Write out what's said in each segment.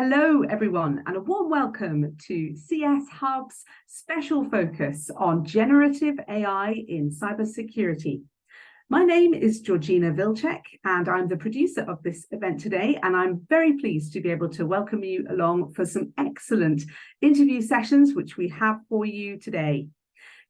Hello, everyone, and a warm welcome to CS Hub's special focus on generative AI in cybersecurity. My name is Georgina Vilcek, and I'm the producer of this event today, and I'm very pleased to be able to welcome you along for some excellent interview sessions, which we have for you today.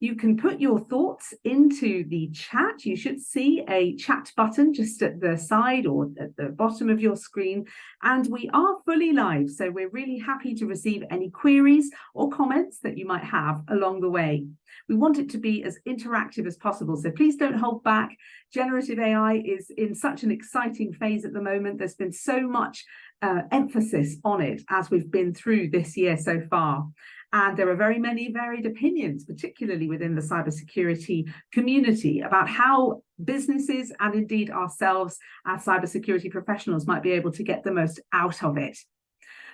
You can put your thoughts into the chat. You should see a chat button just at the side or at the bottom of your screen. And we are fully live, so we're really happy to receive any queries or comments that you might have along the way. We want it to be as interactive as possible, so please don't hold back. Generative AI is in such an exciting phase at the moment. There's been so much emphasis on it as we've been through this year so far. And there are very many varied opinions, particularly within the cybersecurity community, about how businesses and indeed ourselves as cybersecurity professionals might be able to get the most out of it.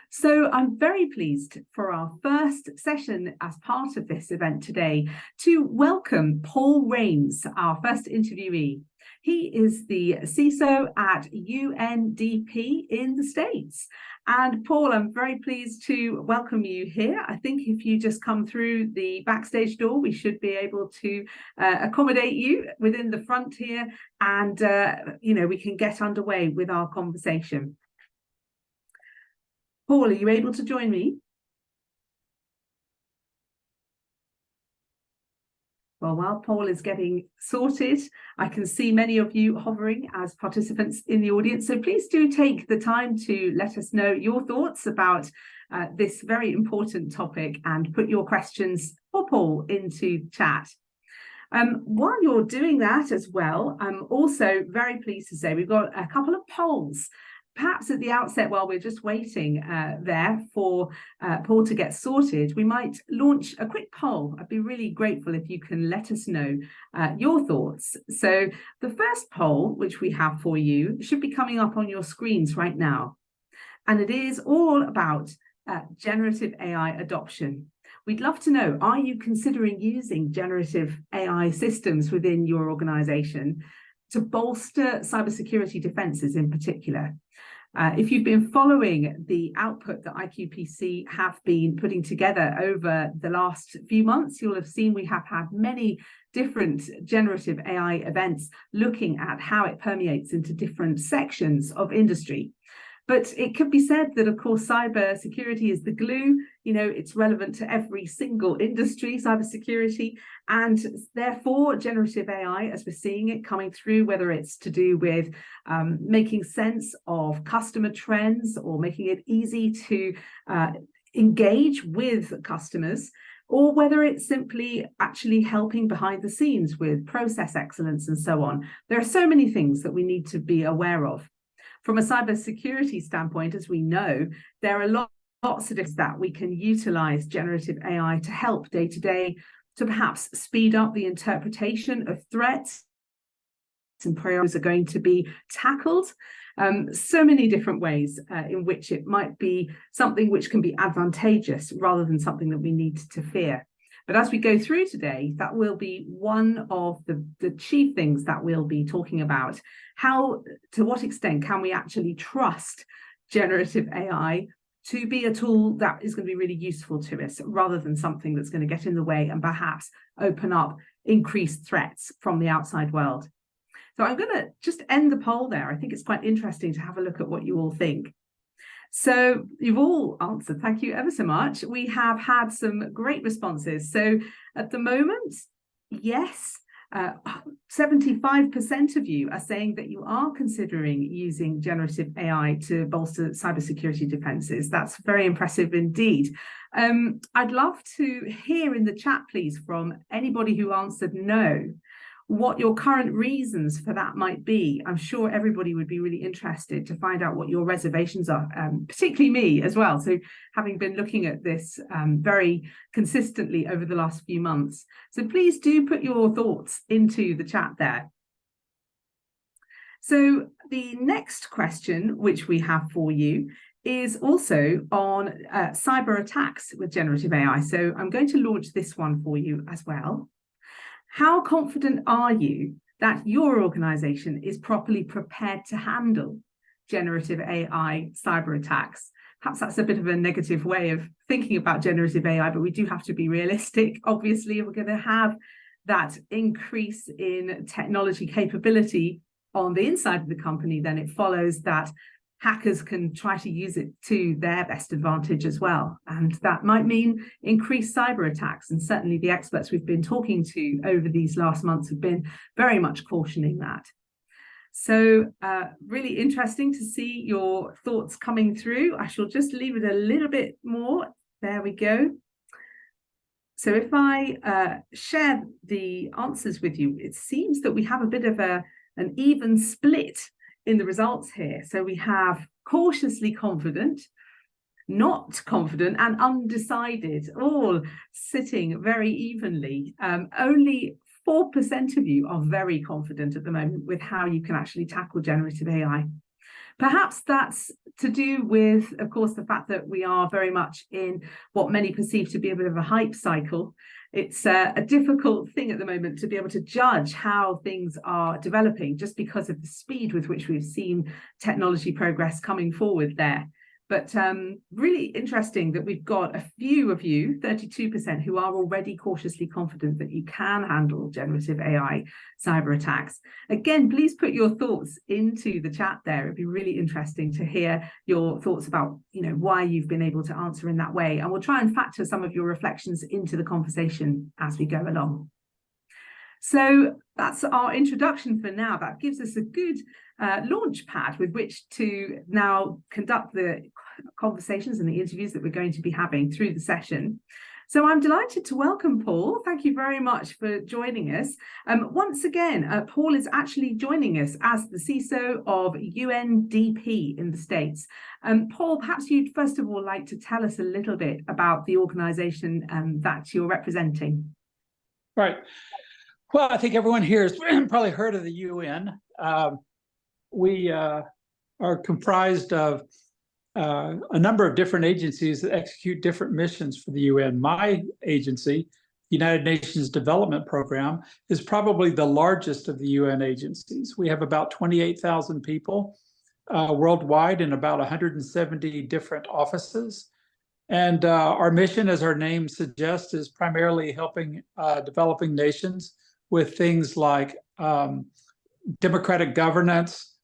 So I'm very pleased for our first session as part of this event today to welcome Paul Rains, our first interviewee. He is the CISO at UNDP in the States. And Paul, I'm very pleased to welcome you here. I think if you just come through the backstage door, we should be able to accommodate you within the front here, and we can get underway with our conversation. Paul, are you able to join me? Well, while Paul is getting sorted, I can see many of you hovering as participants in the audience. So please do take the time to let us know your thoughts about this very important topic and put your questions for Paul into chat. While you're doing that as well, I'm also very pleased to say we've got a couple of polls. Perhaps at the outset, while we're just waiting there for Paul to get sorted, we might launch a quick poll. I'd be really grateful if you can let us know your thoughts. So the first poll, which we have for you, should be coming up on your screens right now. And it is all about generative AI adoption. We'd love to know, are you considering using generative AI systems within your organization to bolster cybersecurity defenses in particular? If you've been following the output that IQPC have been putting together over the last few months, you'll have seen we have had many different generative AI events looking at how it permeates into different sections of industry. But it could be said that, of course, cybersecurity is the glue. It's relevant to every single industry, cybersecurity, and therefore generative AI, as we're seeing it coming through, whether it's to do with making sense of customer trends or making it easy to engage with customers, or whether it's simply actually helping behind the scenes with process excellence and so on. There are so many things that we need to be aware of. From a cybersecurity standpoint, as we know, there are lots of things that we can utilize generative AI to help day to day, to perhaps speed up the interpretation of threats, and priorities are going to be tackled. So many different ways in which it might be something which can be advantageous rather than something that we need to fear. But as we go through today, that will be one of the chief things that we'll be talking about. To what extent can we actually trust generative AI to be a tool that is going to be really useful to us, rather than something that's going to get in the way and perhaps open up increased threats from the outside world. So I'm going to just end the poll there. I think it's quite interesting to have a look at what you all think. So you've all answered. Thank you ever so much. We have had some great responses. So at the moment, yes, 75% of you are saying that you are considering using generative AI to bolster cybersecurity defenses. That's very impressive indeed. I'd love to hear in the chat, please, from anybody who answered no, what your current reasons for that might be. I'm sure everybody would be really interested to find out what your reservations are, particularly me as well. So having been looking at this very consistently over the last few months. So please do put your thoughts into the chat there. So the next question, which we have for you, is also on cyber attacks with generative AI. So I'm going to launch this one for you as well. How confident are you that your organization is properly prepared to handle generative AI cyber attacks? perhaps that's a bit of a negative way of thinking about generative AI, but we do have to be realistic. Obviously, if we're going to have that increase in technology capability on the inside of the company, then it follows that hackers can try to use it to their best advantage as well. And that might mean increased cyber attacks. And certainly the experts we've been talking to over these last months have been very much cautioning that. So really interesting to see your thoughts coming through. I shall just leave it a little bit more. There we go. So if I share the answers with you, it seems that we have a bit of an even split in the results here. So we have cautiously confident, not confident, and undecided, all sitting very evenly. Only 4% of you are very confident at the moment with how you can actually tackle generative AI. Perhaps that's to do with, of course, the fact that we are very much in what many perceive to be a bit of a hype cycle. It's a difficult thing at the moment to be able to judge how things are developing just because of the speed with which we've seen technology progress coming forward there. But really interesting that we've got a few of you, 32%, who are already cautiously confident that you can handle generative AI cyber attacks. Again, please put your thoughts into the chat there. It'd be really interesting to hear your thoughts about, why you've been able to answer in that way. And we'll try and factor some of your reflections into the conversation as we go along. So that's our introduction for now. That gives us a good launch pad with which to now conduct the conversations and the interviews that we're going to be having through the session. So I'm delighted to welcome Paul. Thank you very much for joining us. Once again, Paul is actually joining us as the CISO of UNDP in the States. Paul, perhaps you'd first of all like to tell us a little bit about the organization that you're representing. Right. Well, I think everyone here has probably heard of the UN. We are comprised of a number of different agencies that execute different missions for the UN. My agency, United Nations Development Program, is probably the largest of the UN agencies. We have about 28,000 people worldwide in about 170 different offices. And our mission, as our name suggests, is primarily helping developing nations with things like democratic governance,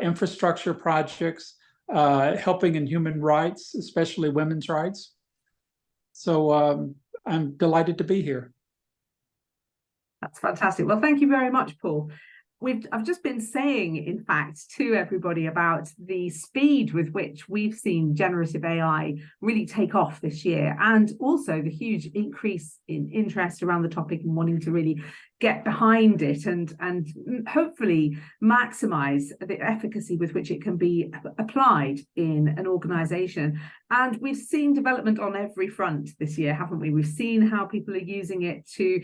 infrastructure projects, helping in human rights, especially women's rights. So I'm delighted to be here. That's fantastic. Well, thank you very much, Paul. I've just been saying, in fact, to everybody about the speed with which we've seen generative AI really take off this year, and also the huge increase in interest around the topic and wanting to really get behind it and hopefully maximize the efficacy with which it can be applied in an organization. And we've seen development on every front this year, haven't we? We've seen how people are using it to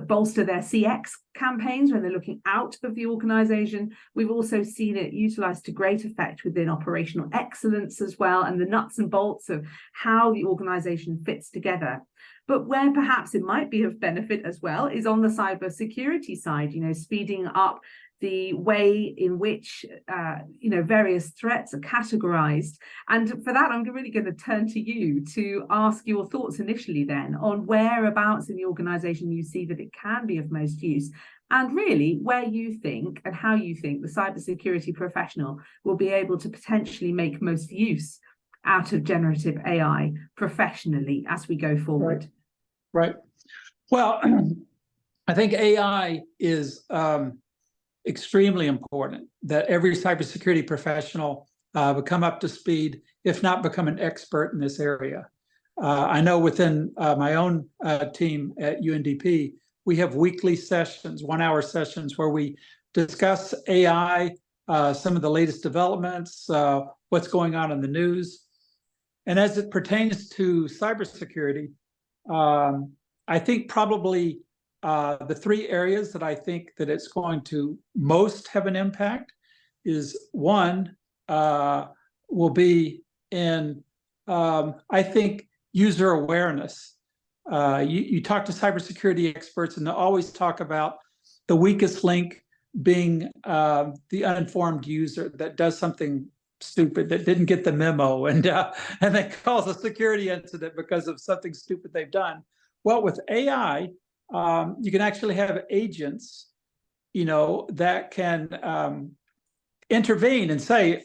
bolster their CX campaigns when they're looking out of the organization. We've also seen it utilized to great effect within operational excellence as well, and the nuts and bolts of how the organization fits together. But where perhaps it might be of benefit as well is on the cybersecurity side, speeding up the way in which, various threats are categorized. And for that, I'm really going to turn to you to ask your thoughts initially then on whereabouts in the organization you see that it can be of most use, and really where you think and how you think the cybersecurity professional will be able to potentially make most use out of generative AI professionally as we go forward. Right. Well, I think AI is extremely important, that every cybersecurity professional become up to speed, if not become an expert in this area. I know within my own team at UNDP, we have weekly sessions, 1-hour sessions, where we discuss AI, some of the latest developments, what's going on in the news. And as it pertains to cybersecurity, I think probably the 3 areas that I think that it's going to most have an impact is, one, will be in, I think, user awareness. You talk to cybersecurity experts and they always talk about the weakest link being the uninformed user that does something stupid that didn't get the memo, and they cause a security incident because of something stupid they've done. Well, with AI, you can actually have agents, that can intervene and say,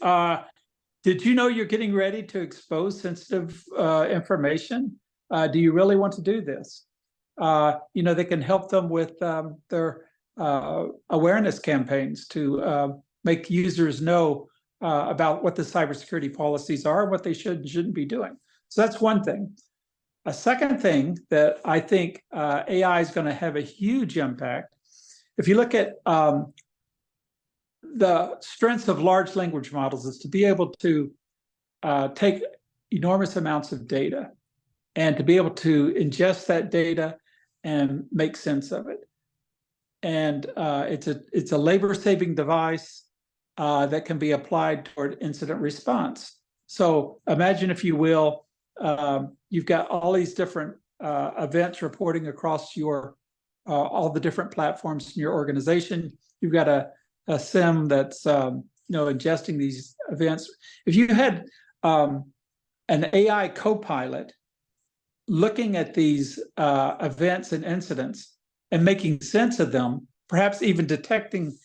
did you know you're getting ready to expose sensitive information? Do you really want to do this? They can help them with their awareness campaigns to make users know about what the cybersecurity policies are and what they should and shouldn't be doing. So that's one thing. A second thing that I think AI is going to have a huge impact, if you look at the strengths of large language models, is to be able to take enormous amounts of data and to be able to ingest that data and make sense of it. And it's a labor-saving device that can be applied toward incident response. So imagine, if you will, you've got all these different events reporting across your all the different platforms in your organization. You've got a SIM that's ingesting these events. If you had an AI co-pilot looking at these events and incidents and making sense of them, perhaps even detecting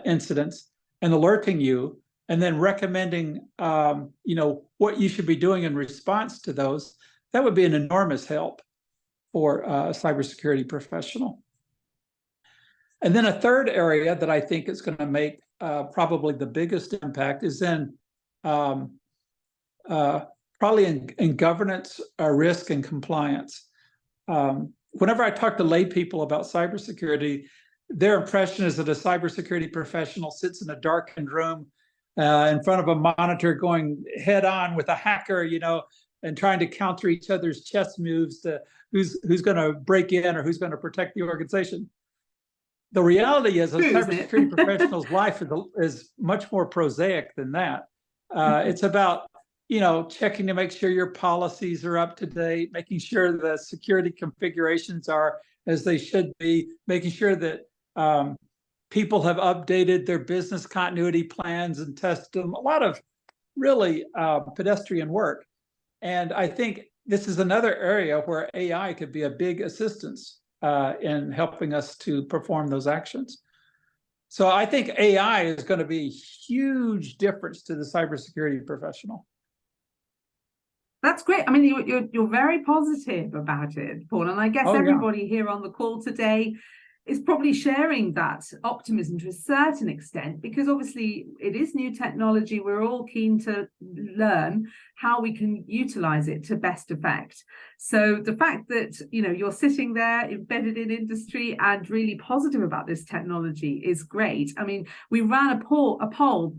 incidents and alerting you, and then recommending what you should be doing in response to those, that would be an enormous help for a cybersecurity professional. And then a third area that I think is going to make probably the biggest impact is in probably in governance, risk, and compliance. Whenever I talk to lay people about cybersecurity, their impression is that a cybersecurity professional sits in a darkened room in front of a monitor going head on with a hacker, and trying to counter each other's chess moves to who's going to break in or who's going to protect the organization. The reality is a cybersecurity professional's life is much more prosaic than that. It's about checking to make sure your policies are up to date, making sure the security configurations are as they should be, making sure that people have updated their business continuity plans and tested them. A lot of really pedestrian work. And I think this is another area where AI could be a big assistance in helping us to perform those actions. So I think AI is going to be a huge difference to the cybersecurity professional. That's great. I mean, you're very positive about it, Paul, and I guess everybody here on the call today is probably sharing that optimism to a certain extent, because obviously it is new technology. We're all keen to learn how we can utilize it to best effect. So the fact that you're sitting there embedded in industry and really positive about this technology is great. I mean, we ran a poll, Paul,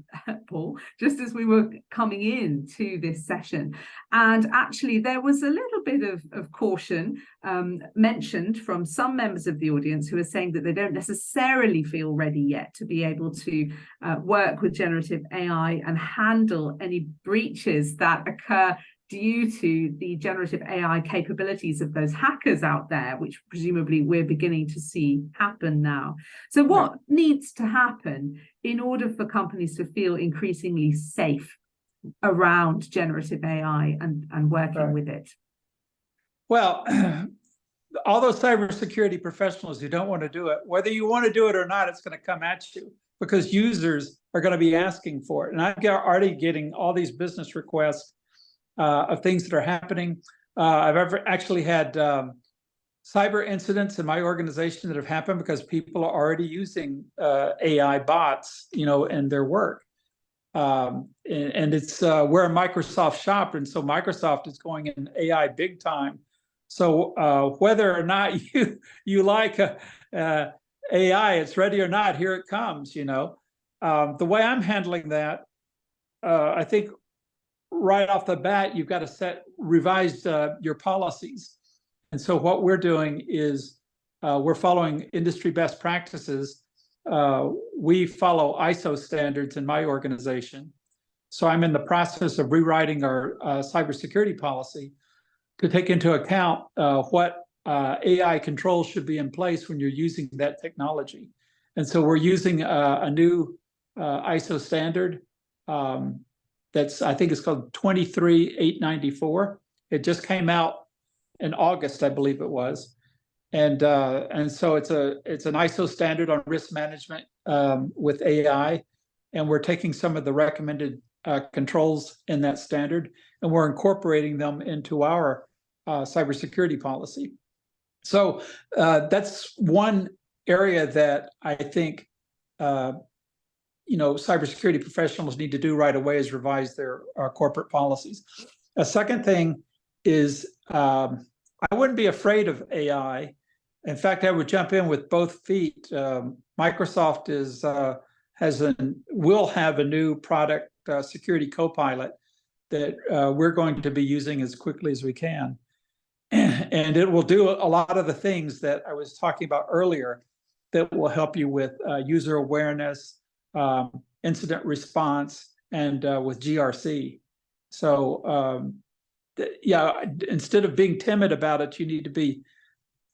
just as we were coming in to this session, and actually there was a little bit of caution mentioned from some members of the audience who are saying that they don't necessarily feel ready yet to be able to work with generative AI and handle any breaches that occur due to the generative AI capabilities of those hackers out there, which presumably we're beginning to see happen now. So what needs to happen in order for companies to feel increasingly safe around generative AI and working with it? Well, all those cybersecurity professionals who don't want to do it, whether you want to do it or not, it's going to come at you because users are going to be asking for it. And I'm already getting all these business requests of things that are happening. I've actually had cyber incidents in my organization that have happened because people are already using AI bots, in their work. And it's we're a Microsoft shop, and so Microsoft is going in AI big time. So whether or not you like AI, it's ready or not, here it comes. The way I'm handling that, I think right off the bat, you've got to revise your policies. And so what we're doing is we're following industry best practices. We follow ISO standards in my organization. So I'm in the process of rewriting our cybersecurity policy to take into account what AI controls should be in place when you're using that technology. And so we're using a new ISO standard that's, I think it's called 23894. It just came out in August, I believe it was. And so it's an ISO standard on risk management with AI. And we're taking some of the recommended controls in that standard, and we're incorporating them into our cybersecurity policy. So that's one area that I think cybersecurity professionals need to do right away, is revise their corporate policies. A second thing is I wouldn't be afraid of AI. In fact, I would jump in with both feet. Microsoft will have a new product, Security Copilot, that we're going to be using as quickly as we can. And it will do a lot of the things that I was talking about earlier that will help you with user awareness, incident response, and with GRC. So yeah, instead of being timid about it, you need to be,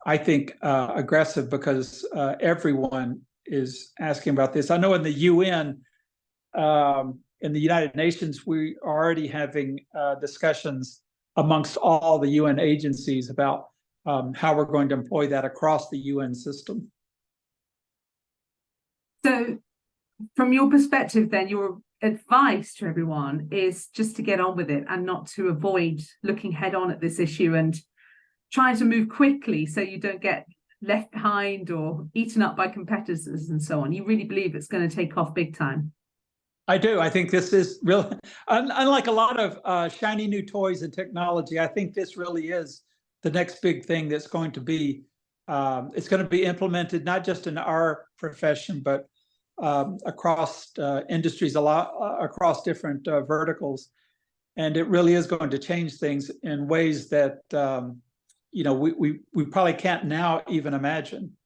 I think, aggressive, because everyone is asking about this. I know in the UN, in the United Nations, we are already having discussions amongst all the UN agencies about how we're going to employ that across the UN system. So from your perspective then, your advice to everyone is just to get on with it and not to avoid looking head on at this issue and trying to move quickly so you don't get left behind or eaten up by competitors and so on. You really believe it's going to take off big time? I do. I think this is really, unlike a lot of shiny new toys and technology, I think this really is the next big thing that's going to be, it's going to be implemented not just in our profession, but across industries, a lot across different verticals. And it really is going to change things in ways that, we probably can't now even imagine.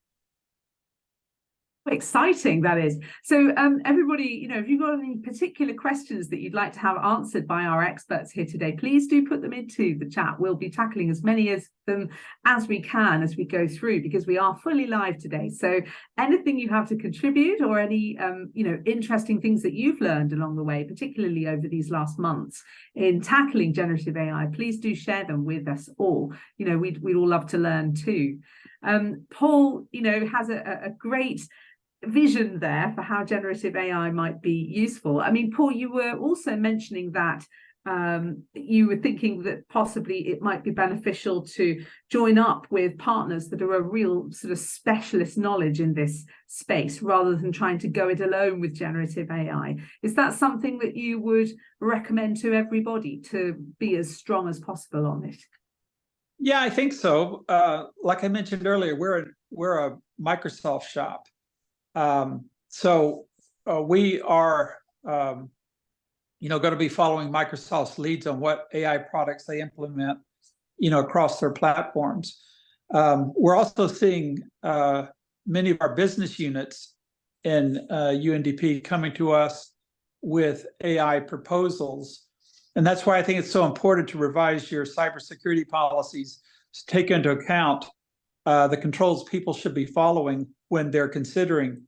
Exciting, that is. So everybody, if you've got any particular questions that you'd like to have answered by our experts here today, please do put them into the chat. We'll be tackling as many of them as we can as we go through, because we are fully live today. So anything you have to contribute, or any interesting things that you've learned along the way, particularly over these last months in tackling generative AI, please do share them with us all. We'd all love to learn too. Paul, has a great vision there for how generative AI might be useful. I mean, Paul, you were also mentioning that you were thinking that possibly it might be beneficial to join up with partners that are a real sort of specialist knowledge in this space, rather than trying to go it alone with generative AI. Is that something that you would recommend to everybody, to be as strong as possible on it? Yeah, I think so. Like I mentioned earlier, we're a Microsoft shop. So we are, going to be following Microsoft's leads on what AI products they implement, across their platforms. We're also seeing many of our business units in UNDP coming to us with AI proposals. And that's why I think it's so important to revise your cybersecurity policies to take into account the controls people should be following when they're considering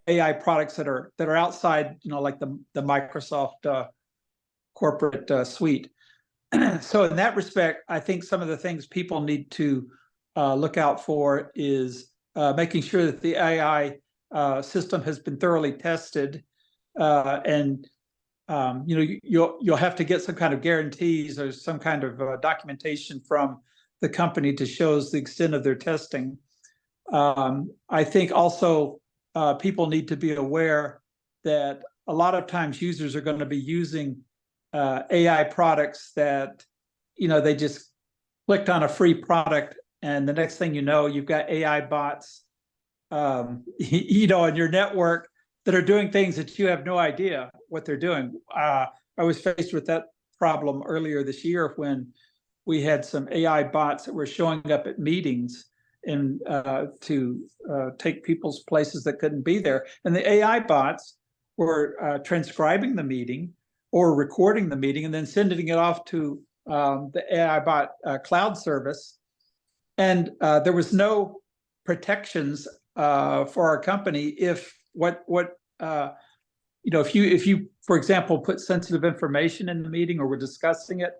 AI products that are outside, like the Microsoft corporate suite. So in that respect, I think some of the things people need to look out for is making sure that the AI system has been thoroughly tested, and you'll have to get some kind of guarantees or some kind of documentation from the company to show the extent of their testing. I think also people need to be aware that a lot of times users are going to be using AI products that, they just clicked on a free product, and the next thing you know, you've got AI bots, on your network that are doing things that you have no idea what they're doing. I was faced with that problem earlier this year when we had some AI bots that were showing up at meetings and to take people's places that couldn't be there. And the AI bots were transcribing the meeting or recording the meeting and then sending it off to the AI bot cloud service. And there was no protections for our company if what if you, for example, put sensitive information in the meeting or were discussing it,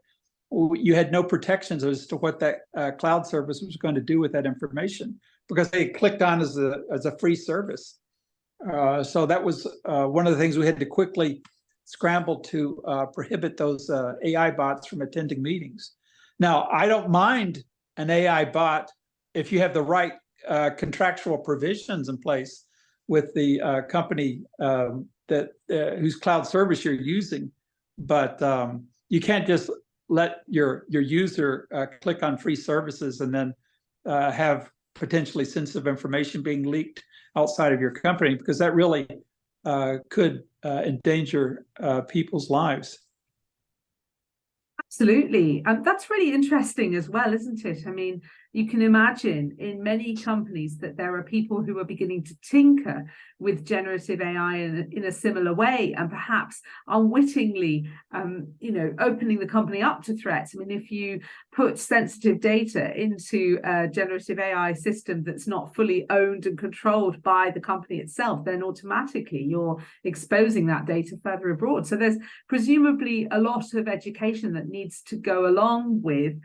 you had no protections as to what that cloud service was going to do with that information because they clicked on as a free service. So that was one of the things we had to quickly scramble to prohibit those AI bots from attending meetings. Now, I don't mind an AI bot if you have the right contractual provisions in place with the company whose cloud service you're using, but you can't just let your user click on free services and then have potentially sensitive information being leaked outside of your company, because that really could endanger people's lives. Absolutely. And that's really interesting as well, isn't it? I mean, you can imagine in many companies that there are people who are beginning to tinker with generative AI in a similar way, and perhaps unwittingly, opening the company up to threats. I mean, if you put sensitive data into a generative AI system that's not fully owned and controlled by the company itself, then automatically you're exposing that data further abroad. So there's presumably a lot of education that needs to go along with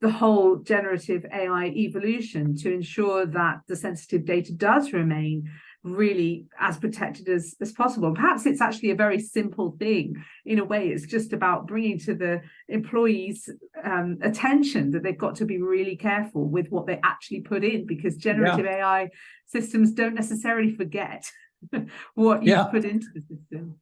the whole generative AI evolution to ensure that the sensitive data does remain really as protected as possible. Perhaps it's actually a very simple thing. In a way, it's just about bringing to the employees' attention that they've got to be really careful with what they actually put in, because generative AI systems don't necessarily forget what you've put into the system.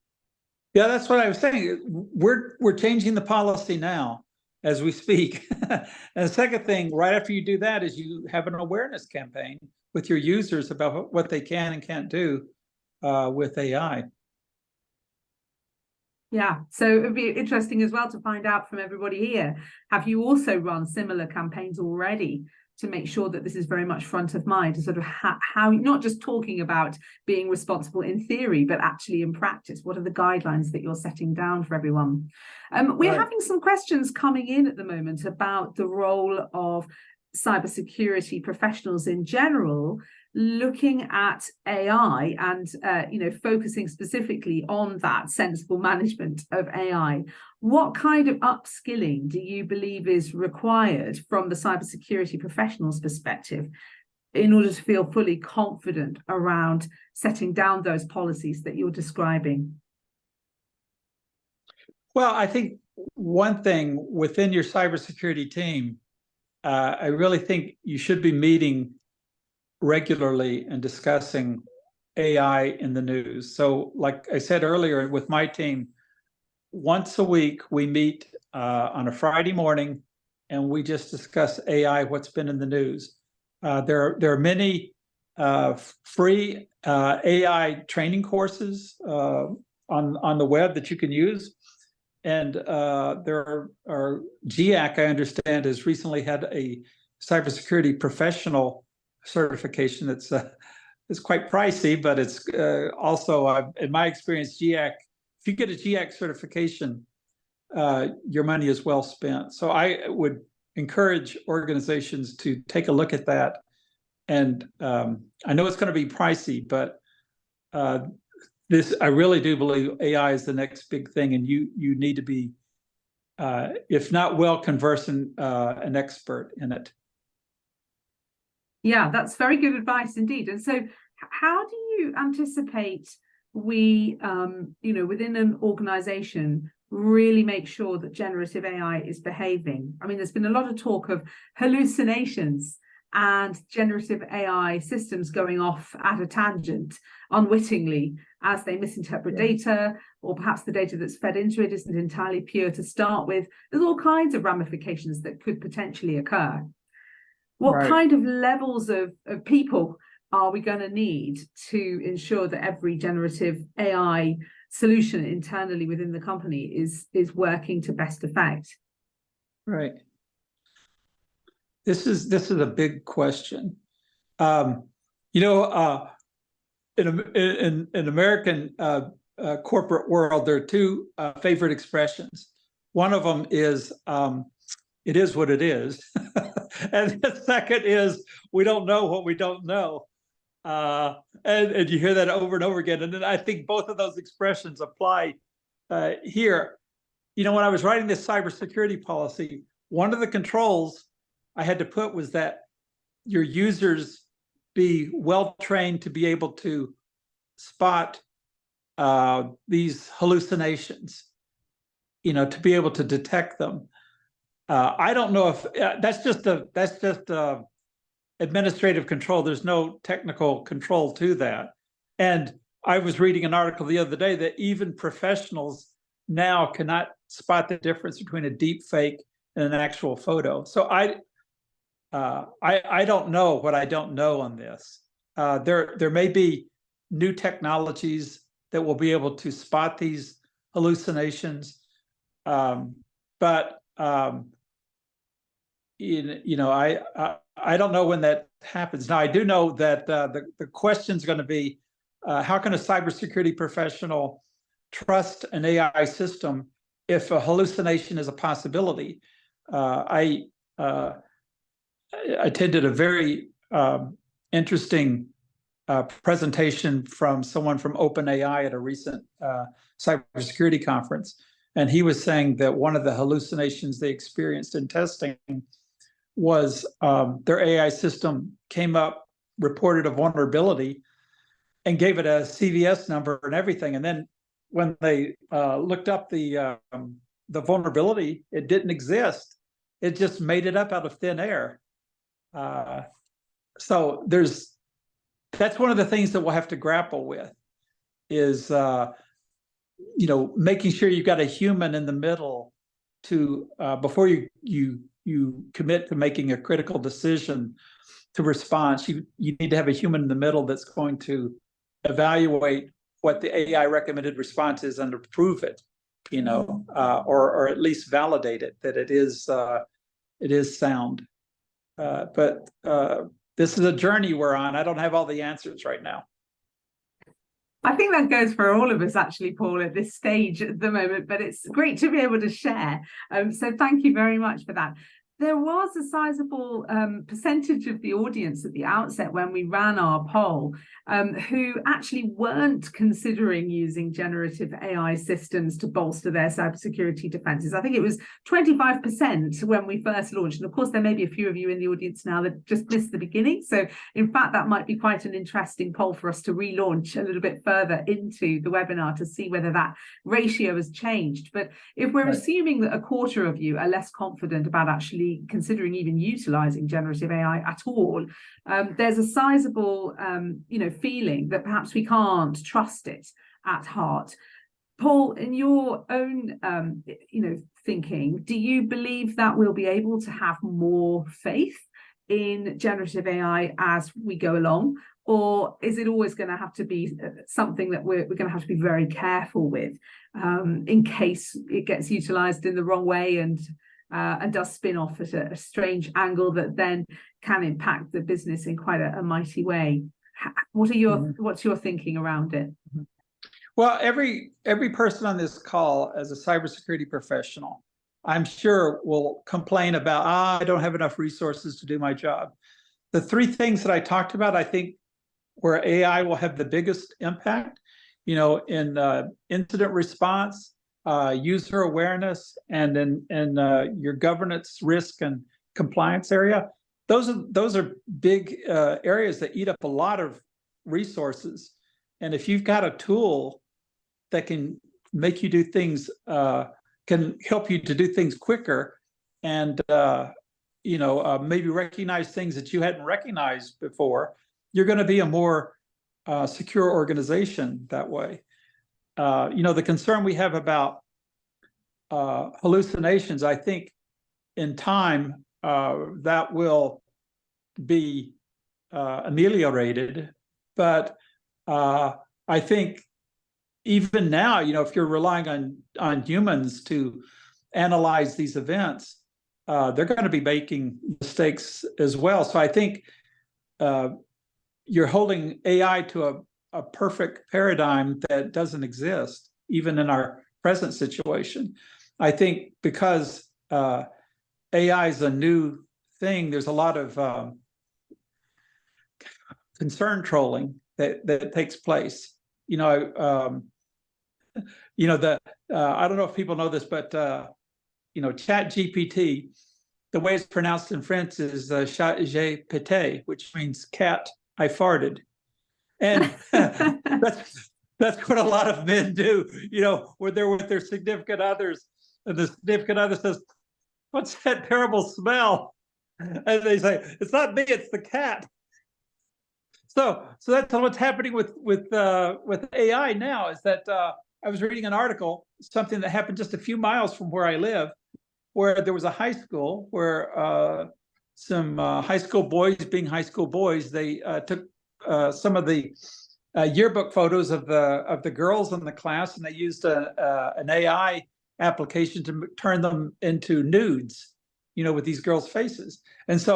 Yeah, that's what I was saying. We're changing the policy now as we speak. And the second thing, right after you do that, is you have an awareness campaign with your users about what they can and can't do with AI. Yeah, so it'd be interesting as well to find out from everybody here, have you also run similar campaigns already to make sure that this is very much front of mind, to sort of how not just talking about being responsible in theory, but actually in practice? What are the guidelines that you're setting down for everyone? We're having some questions coming in at the moment about the role of cybersecurity professionals in general, looking at AI and focusing specifically on that sensible management of AI. What kind of upskilling do you believe is required from the cybersecurity professional's perspective in order to feel fully confident around setting down those policies that you're describing? Well, I think one thing within your cybersecurity team, I really think you should be meeting regularly and discussing AI in the news. So like I said earlier, with my team, once a week we meet on a Friday morning and we just discuss AI, what's been in the news. There are many free AI training courses on the web that you can use. And there are GIAC, I understand, has recently had a cybersecurity professional certification that's quite pricey, but it's also, in my experience, GIAC, if you get a GIAC certification, your money is well spent. So I would encourage organizations to take a look at that. And I know it's going to be pricey, but I really do believe AI is the next big thing, and you need to be, if not well conversant, an expert in it. Yeah, that's very good advice indeed. And so how do you anticipate we, within an organization, really make sure that generative AI is behaving? I mean, there's been a lot of talk of hallucinations and generative AI systems going off at a tangent unwittingly as they misinterpret data, or perhaps the data that's fed into it isn't entirely pure to start with. There's all kinds of ramifications that could potentially occur. What kind of levels of people are we going to need to ensure that every generative AI solution internally within the company is working to best effect? Right. This is a big question. In American corporate world, there are two favorite expressions. One of them is, it is what it is. And the second is, we don't know what we don't know. And you hear that over and over again. And then I think both of those expressions apply here. You know, when I was writing this cybersecurity policy, one of the controls I had to put was that your users be well trained to be able to spot these hallucinations, you know, to be able to detect them. I don't know if that's just administrative control. There's no technical control to that. And I was reading an article the other day that even professionals now cannot spot the difference between a deep fake and an actual photo. So I don't know what I don't know on this. There may be new technologies that will be able to spot these hallucinations, but you know, I don't know when that happens. Now I do know that the question is going to be how can a cybersecurity professional trust an AI system if a hallucination is a possibility? I attended a very interesting presentation from someone from OpenAI at a recent cybersecurity conference. And he was saying that one of the hallucinations they experienced in testing was their AI system came up, reported a vulnerability, and gave it a CVS number and everything. And then when they looked up the vulnerability, it didn't exist. It just made it up out of thin air. So that's one of the things that we'll have to grapple with is, you know, making sure you've got a human in the middle to before you commit to making a critical decision to respond. You need to have a human in the middle that's going to evaluate what the AI recommended response is and approve it, you know, or at least validate it that it is sound. But this is a journey we're on. I don't have all the answers right now. I think that goes for all of us, actually, Paul, at this stage at the moment, but it's great to be able to share. So thank you very much for that. There was a sizable percentage of the audience at the outset when we ran our poll who actually weren't considering using generative AI systems to bolster their cybersecurity defenses. I think it was 25% when we first launched. And of course, there may be a few of you in the audience now that just missed the beginning. So in fact, that might be quite an interesting poll for us to relaunch a little bit further into the webinar to see whether that ratio has changed. But if we're assuming that a quarter of you are less confident about actually considering even utilizing generative AI at all, there's a sizable you know, feeling that perhaps we can't trust it at heart. Paul, in your own you know, thinking, do you believe that we'll be able to have more faith in generative AI as we go along, or is it always going to have to be something that we're going to have to be very careful with in case it gets utilized in the wrong way and does spin off at a strange angle that then can impact the business in quite a mighty way? What are your what's your thinking around it? Well, every person on this call as a cybersecurity professional, I'm sure, will complain about, I don't have enough resources to do my job. The three things that I talked about, I think, where AI will have the biggest impact, you know, in incident response, user awareness, and in your governance, risk, and compliance area. Those are big areas that eat up a lot of resources. And if you've got a tool that can make you do things, can help you to do things quicker, and you know, maybe recognize things that you hadn't recognized before, you're going to be a more secure organization that way. You know, the concern we have about hallucinations, I think in time that will be ameliorated. But I think even now, you know, if you're relying on humans to analyze these events, they're going to be making mistakes as well. So I think you're holding AI to a perfect paradigm that doesn't exist, even in our present situation. I think because AI is a new thing, there's a lot of concern trolling that takes place. You know, I don't know if people know this, but Chat GPT, the way it's pronounced in French is chat j'ai pété, which means cat, I farted. And that's what a lot of men do, when they're with their significant others, and the significant other says, "What's that terrible smell?" And they say, "It's not me, it's the cat." So that's what's happening with AI now, is that I was reading an article, something that happened just a few miles from where I live, where there was a high school where some high school boys, being high school boys, they took some of the yearbook photos of the girls in the class, and they used an AI application to turn them into nudes, with these girls' faces. And so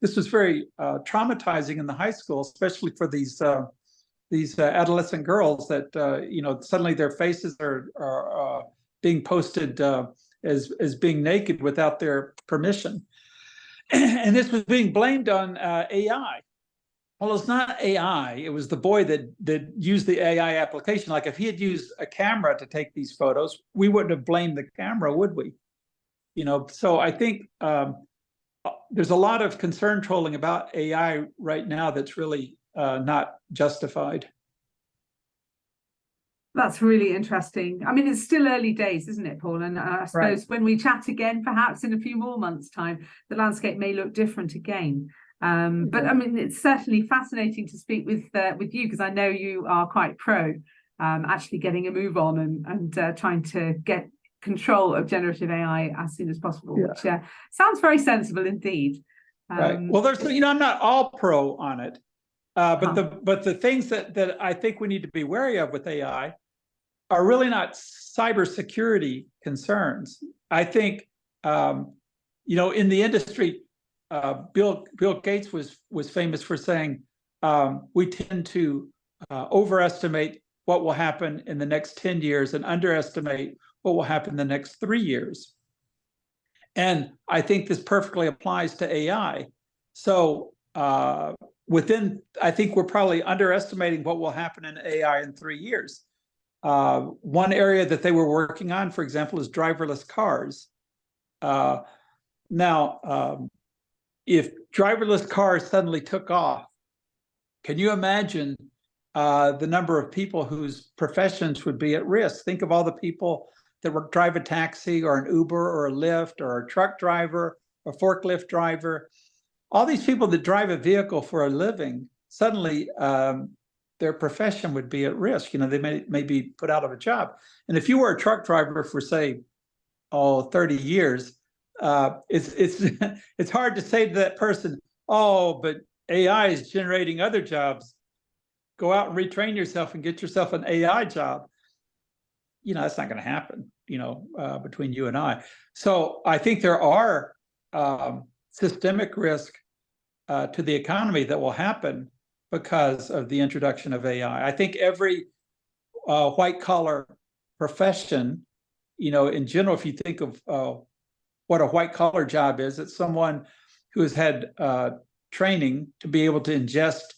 this was very traumatizing in the high school, especially for these adolescent girls that suddenly their faces are being posted as being naked without their permission. And this was being blamed on AI. Well, it's not AI. It was the boy that used the AI application. Like, if he had used a camera to take these photos, we wouldn't have blamed the camera, would we? So I think there's a lot of concern trolling about AI right now that's really not justified. That's really interesting. I mean, it's still early days, isn't it, Paul? And I suppose when we chat again, perhaps in a few more months' time, the landscape may look different again. But I mean, it's certainly fascinating to speak with you, because I know you are quite pro actually getting a move on and trying to get control of generative AI as soon as possible, which sounds very sensible indeed. Right. Well, there's I'm not all pro on it, but the things that I think we need to be wary of with AI are really not cybersecurity concerns. I think in the industry, Bill Gates was famous for saying we tend to overestimate what will happen in the next 10 years and underestimate what will happen in the next 3 years. And I think this perfectly applies to AI. So I think we're probably underestimating what will happen in AI in 3 years. One area that they were working on, for example, is driverless cars. Now, if driverless cars suddenly took off, can you imagine the number of people whose professions would be at risk? Think of all the people that would drive a taxi or an Uber or a Lyft or a truck driver or forklift driver. All these people that drive a vehicle for a living, suddenly their profession would be at risk. They may be put out of a job. And if you were a truck driver for, say, 30 years, it's hard to say to that person, "Oh, but AI is generating other jobs. Go out and retrain yourself and get yourself an AI job." That's not going to happen, between you and I. So I think there are systemic risk to the economy that will happen because of the introduction of AI. I think every white collar profession, in general, if you think of what a white collar job is, it's someone who has had training to be able to ingest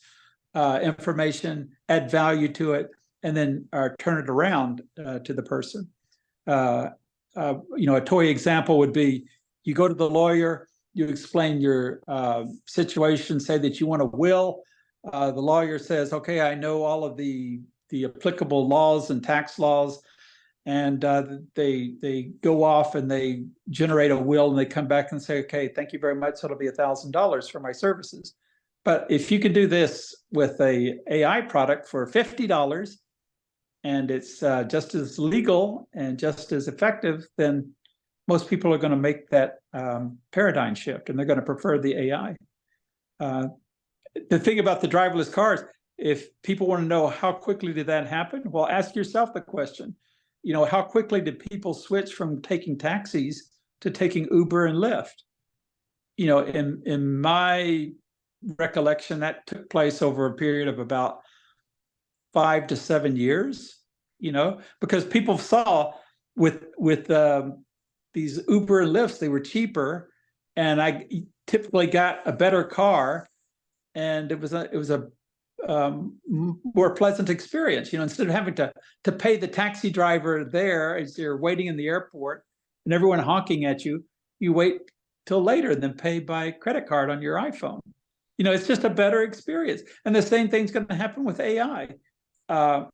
information, add value to it, and then turn it around to the person. A toy example would be, you go to the lawyer, you explain your situation, say that you want a will. The lawyer says, "Okay, I know all of the applicable laws and tax laws," and they go off and they generate a will, and they come back and say, "Okay, thank you very much. So it'll be $1,000 for my services." But if you can do this with a AI product for $50, and it's just as legal and just as effective, then most people are going to make that paradigm shift, and they're going to prefer the AI. The thing about the driverless cars, if people want to know how quickly did that happen, well, ask yourself the question, how quickly did people switch from taking taxis to taking Uber and Lyft? In my recollection, that took place over a period of about 5 to 7 years, because people saw with these Uber and Lyfts, they were cheaper, and I typically got a better car and it was a more pleasant experience. Instead of having to pay the taxi driver there as you're waiting in the airport and everyone honking at you, you wait till later and then pay by credit card on your iPhone. It's just a better experience. And the same thing's going to happen with AI. So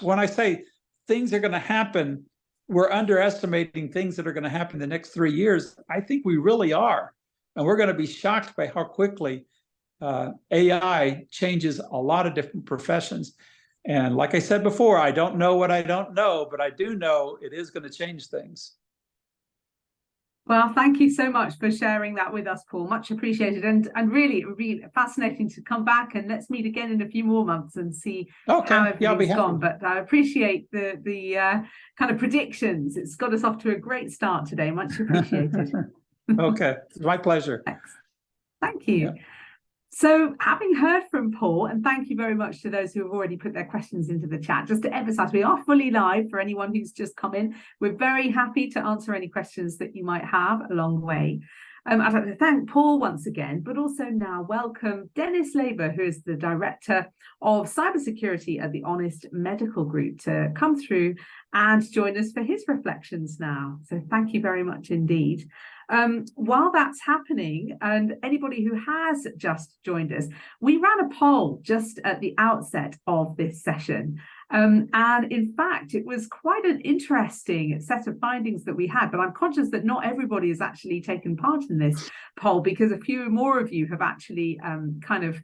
when I say things are going to happen, we're underestimating things that are going to happen in the next 3 years. I think we really are. And we're going to be shocked by how quickly AI changes a lot of different professions. And like I said before, I don't know what I don't know, but I do know it is going to change things. Well, thank you so much for sharing that with us, Paul. Much appreciated. And really, it would be fascinating to come back and let's meet again in a few more months and see how everything's gone. But I appreciate the kind of predictions. It's got us off to a great start today. Much appreciated. Okay, it's my pleasure. Thanks. Thank you. Yeah. So having heard from Paul, and thank you very much to those who have already put their questions into the chat, just to emphasize, we are fully live for anyone who's just come in. We're very happy to answer any questions that you might have along the way. I'd like to thank Paul once again, but also now welcome Dennis Labour, who is the Director of Cybersecurity at the Honest Medical Group, to come through and join us for his reflections now. So thank you very much indeed. While that's happening, and anybody who has just joined us, we ran a poll just at the outset of this session. And in fact, it was quite an interesting set of findings that we had, but I'm conscious that not everybody has actually taken part in this poll because a few more of you have actually kind of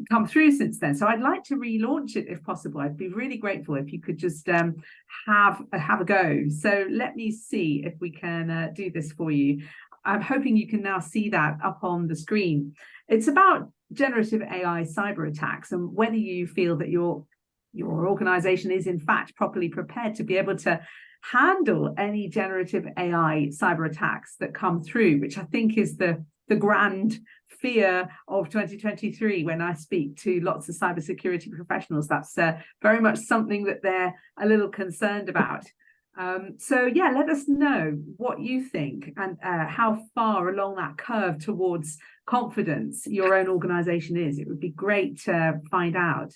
come through since then. So I'd like to relaunch it if possible. I'd be really grateful if you could just have a go. So let me see if we can do this for you. I'm hoping you can now see that up on the screen. It's about generative AI cyber attacks and whether you feel that your organization is in fact properly prepared to be able to handle any generative AI cyber attacks that come through, which I think is the grand fear of 2023. When I speak to lots of cybersecurity professionals, that's very much something that they're a little concerned about. So yeah, let us know what you think and how far along that curve towards confidence your own organization is. It would be great to find out.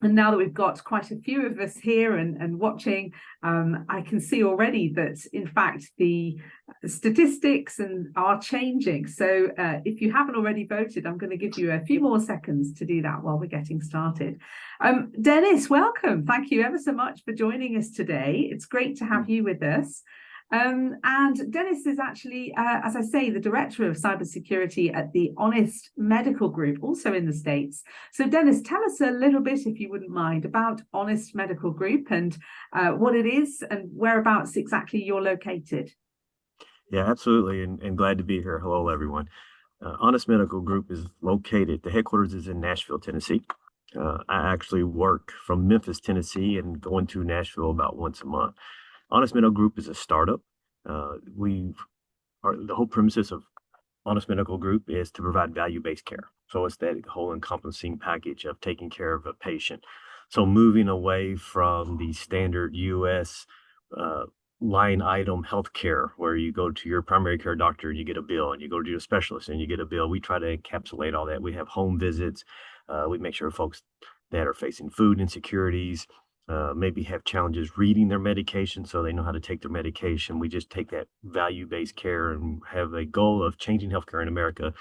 And now that we've got quite a few of us here and watching, I can see already that, in fact, the statistics are changing. So if you haven't already voted, I'm going to give you a few more seconds to do that while we're getting started. Dennis, welcome. Thank you ever so much for joining us today. It's great to have you with us. And Dennis is actually, as I say, the Director of Cybersecurity at the Honest Medical Group, also in the States. So Dennis, tell us a little bit, if you wouldn't mind, about Honest Medical Group and what it is and whereabouts exactly you're located. Yeah, absolutely. And glad to be here. Hello, everyone. Honest Medical Group is located, the headquarters is in Nashville, Tennessee. I actually work from Memphis, Tennessee, and go into Nashville about once a month. Honest Medical Group is a startup. The whole premises of Honest Medical Group is to provide value-based care. So it's that whole encompassing package of taking care of a patient. So moving away from the standard U.S. line item healthcare, where you go to your primary care doctor and you get a bill, and you go to a specialist and you get a bill. We try to encapsulate all that. We have home visits. We make sure folks that are facing food insecurities, maybe have challenges reading their medication so they know how to take their medication. We just take that value-based care and have a goal of changing healthcare in America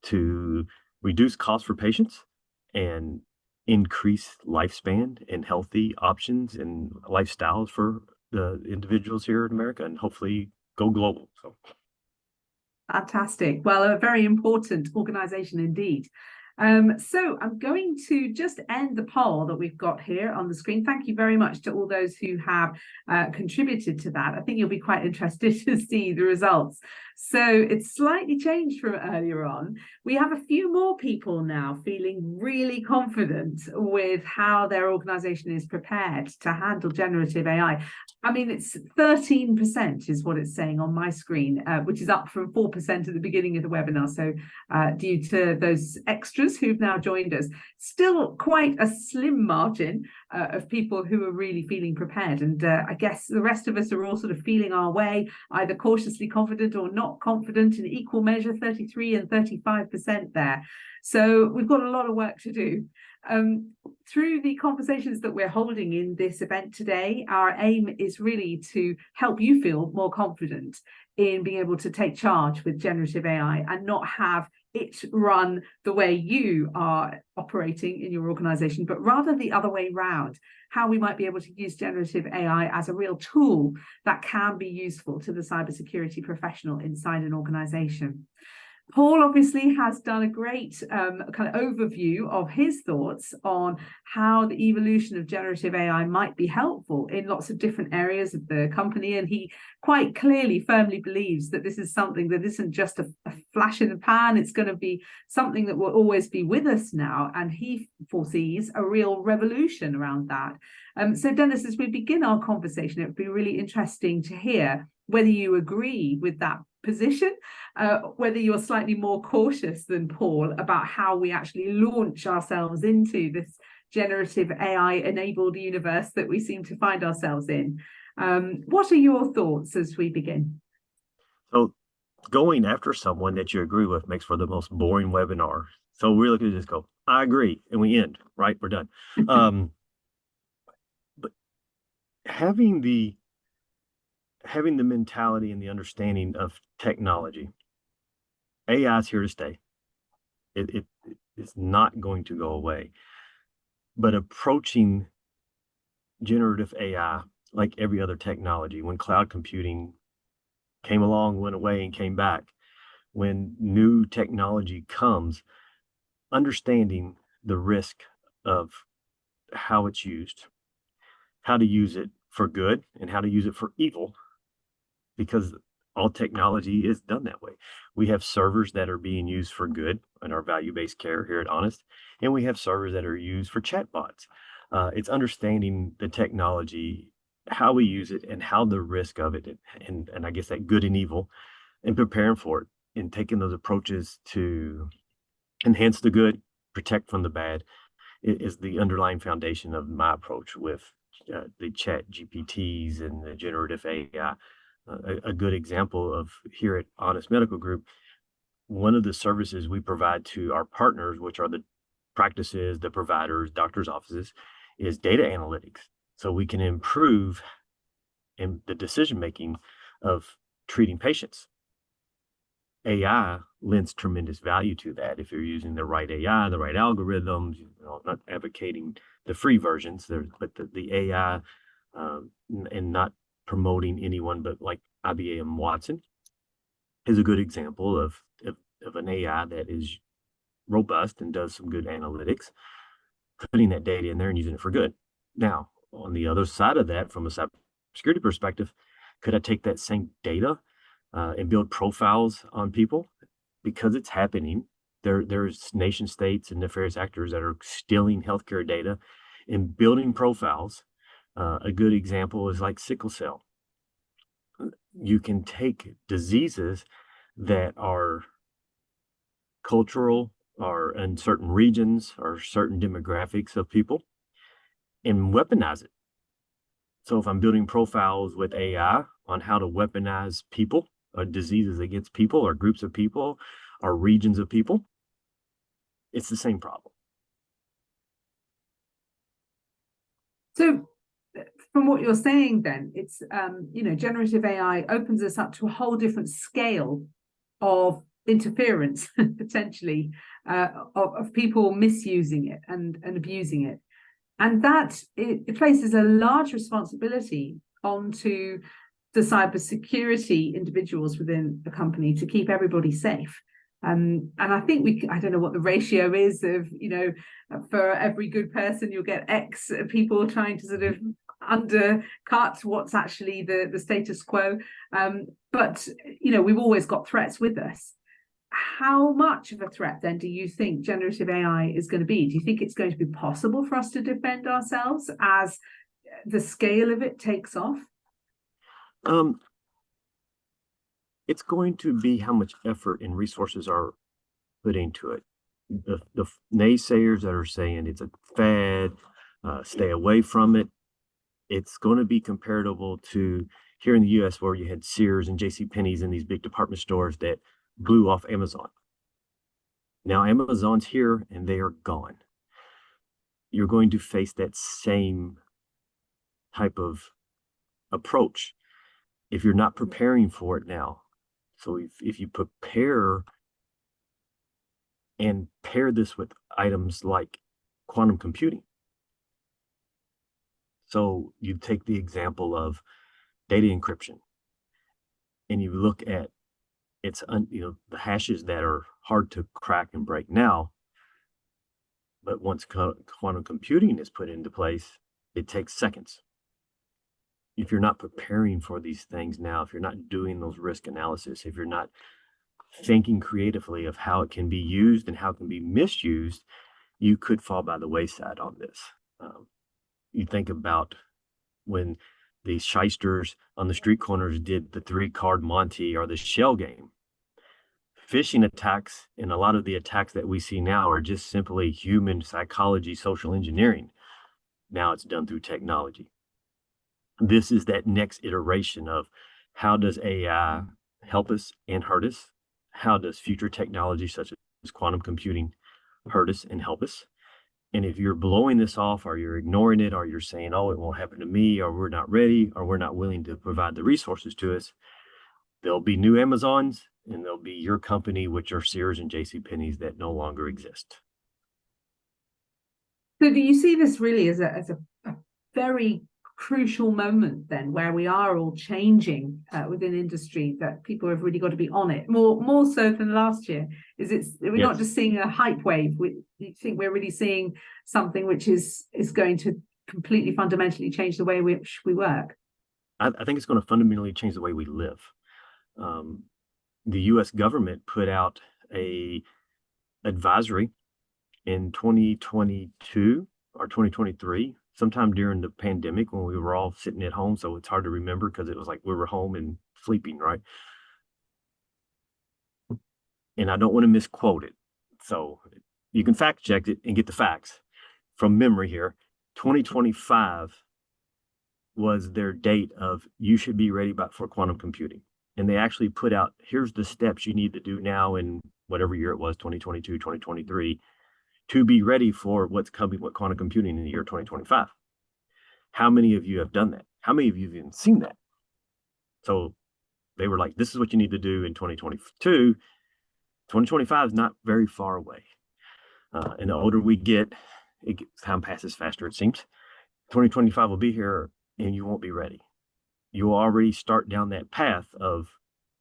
to reduce costs for patients and increase lifespan and healthy options and lifestyles for the individuals here in America, and hopefully go global. So fantastic. Well, a very important organization indeed. So I'm going to just end the poll that we've got here on the screen. Thank you very much to all those who have contributed to that. I think you'll be quite interested to see the results. So it's slightly changed from earlier on. We have a few more people now feeling really confident with how their organization is prepared to handle generative AI. I mean, it's 13% is what it's saying on my screen, which is up from 4% at the beginning of the webinar. So due to those extras those who've now joined us, still quite a slim margin of people who are really feeling prepared. And I guess the rest of us are all sort of feeling our way, either cautiously confident or not confident, in equal measure, 33 and 35% there. So we've got a lot of work to do. Through the conversations that we're holding in this event today, our aim is really to help you feel more confident in being able to take charge with generative AI and not have it run the way you are operating in your organization, but rather the other way round, how we might be able to use generative AI as a real tool that can be useful to the cybersecurity professional inside an organization. Paul obviously has done a great kind of overview of his thoughts on how the evolution of generative AI might be helpful in lots of different areas of the company. And he quite clearly, firmly believes that this is something that isn't just a flash in the pan. It's going to be something that will always be with us now. And he foresees a real revolution around that. So Dennis, as we begin our conversation, it would be really interesting to hear whether you agree with that position, whether you're slightly more cautious than Paul about how we actually launch ourselves into this generative AI enabled universe that we seem to find ourselves in. What are your thoughts as we begin? So going after someone that you agree with makes for the most boring webinar. So we're looking to just go, I agree, and we end, right? We're done. But having the mentality and the understanding of technology, AI is here to stay. It's not going to go away. But approaching generative AI like every other technology, when cloud computing came along, went away, and came back, when new technology comes, understanding the risk of how it's used, how to use it for good and how to use it for evil, because all technology is done that way. We have servers that are being used for good in our value-based care here at Honest, and we have servers that are used for chatbots. It's understanding the technology, how we use it, and how the risk of it, and I guess that good and evil, and preparing for it, and taking those approaches to enhance the good, protect from the bad, is the underlying foundation of my approach with the chat GPTs and the generative AI. A good example of here at Honest Medical Group, one of the services we provide to our partners, which are the practices, the providers, doctors' offices, is data analytics. So we can improve in the decision-making of treating patients. AI lends tremendous value to that if you're using the right AI, the right algorithms. I'm not advocating the free versions, but the AI, and not promoting anyone, but like IBM Watson is a good example of an AI that is robust and does some good analytics, putting that data in there and using it for good. Now, on the other side of that, from a cybersecurity perspective, could I take that same data and build profiles on people? Because it's happening. There's nation states and nefarious actors that are stealing healthcare data and building profiles. A good example is like sickle cell. You can take diseases that are cultural or in certain regions or certain demographics of people and weaponize it. So if I'm building profiles with AI on how to weaponize people or diseases against people or groups of people or regions of people, it's the same problem. So from what you're saying then, it's, generative AI opens us up to a whole different scale of interference, potentially, of people misusing it and abusing it. And that it places a large responsibility onto the cybersecurity individuals within the company to keep everybody safe. And I think I don't know what the ratio is of, for every good person, you'll get X people trying to sort of undercut what's actually the status quo. But we've always got threats with us. How much of a threat then do you think generative AI is going to be? Do you think it's going to be possible for us to defend ourselves as the scale of it takes off? It's going to be how much effort and resources are put into it. the naysayers that are saying it's a fad, stay away from it, it's going to be comparable to here in the US where you had Sears and J.C. Penney's and these big department stores that blew off Amazon. Now Amazon's here and they are gone. You're going to face that same type of approach if you're not preparing for it now. So if you prepare and pair this with items like quantum computing. So you take the example of data encryption and you look at the hashes that are hard to crack and break now, but once quantum computing is put into place, it takes seconds. If you're not preparing for these things now, if you're not doing those risk analysis, if you're not thinking creatively of how it can be used and how it can be misused, you could fall by the wayside on this. You think about when the shysters on the street corners did the 3-card Monte or the shell game. Phishing attacks and a lot of the attacks that we see now are just simply human psychology, social engineering. Now it's done through technology. This is that next iteration of how does AI help us and hurt us? How does future technology such as quantum computing hurt us and help us? And if you're blowing this off or you're ignoring it or you're saying, oh, it won't happen to me, or we're not ready, or we're not willing to provide the resources to us, there'll be new Amazons and there'll be your company, which are Sears and J.C. Penney's, that no longer exist. So do you see this really as a very crucial moment then, where we are all changing within industry, that people have really got to be on it more so than last year? We're Yes. not just seeing a hype wave. You think we're really seeing something which is going to completely fundamentally change the way which we work? I think it's going to fundamentally change the way we live. The U.S. government put out a advisory in 2022 or 2023, sometime during the pandemic when we were all sitting at home. So it's hard to remember because it was like we were home and sleeping, right? And I don't want to misquote it. So you can fact check it and get the facts from memory here. 2025 was their date of you should be ready for quantum computing. And they actually put out, here's the steps you need to do now in whatever year it was, 2022, 2023, to be ready for what's coming with quantum computing in the year 2025. How many of you have done that? How many of you have even seen that? So they were like, this is what you need to do in 2022. 2025 is not very far away. And the older we get, time passes faster, it seems. 2025 will be here and you won't be ready. You will already start down that path of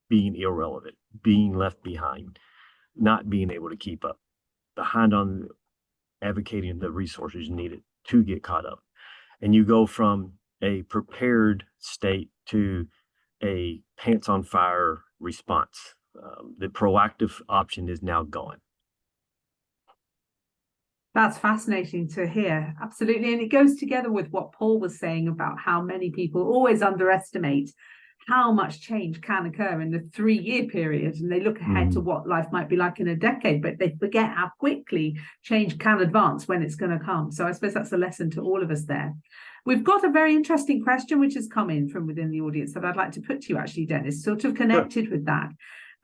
being irrelevant, being left behind, not being able to keep up, behind on advocating the resources needed to get caught up. And you go from a prepared state to a pants on fire response. The proactive option is now gone. That's fascinating to hear. Absolutely. And it goes together with what Paul was saying about how many people always underestimate how much change can occur in the 3-year period. And they look ahead to what life might be like in a decade, but they forget how quickly change can advance when it's going to come. So I suppose that's a lesson to all of us there. We've got a very interesting question which has come in from within the audience that I'd like to put to you, actually, Dennis, sort of connected with that.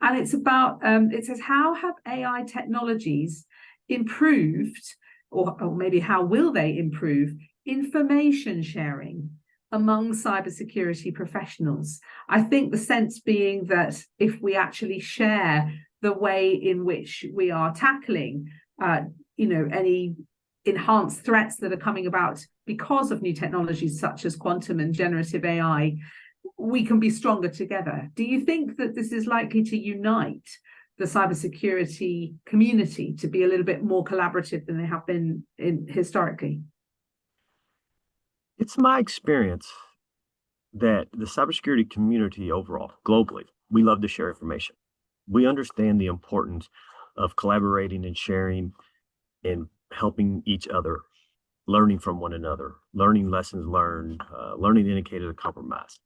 And it's about, it says, how have AI technologies improved, or maybe how will they improve, information sharing among cybersecurity professionals? I think the sense being that if we actually share the way in which we are tackling, any enhanced threats that are coming about because of new technologies such as quantum and generative AI, we can be stronger together. Do you think that this is likely to unite the cybersecurity community to be a little bit more collaborative than they have been historically? It's my experience that the cybersecurity community overall, globally, we love to share information. We understand the importance of collaborating and sharing and helping each other, learning from one another, learning lessons learned, learning indicators of compromise.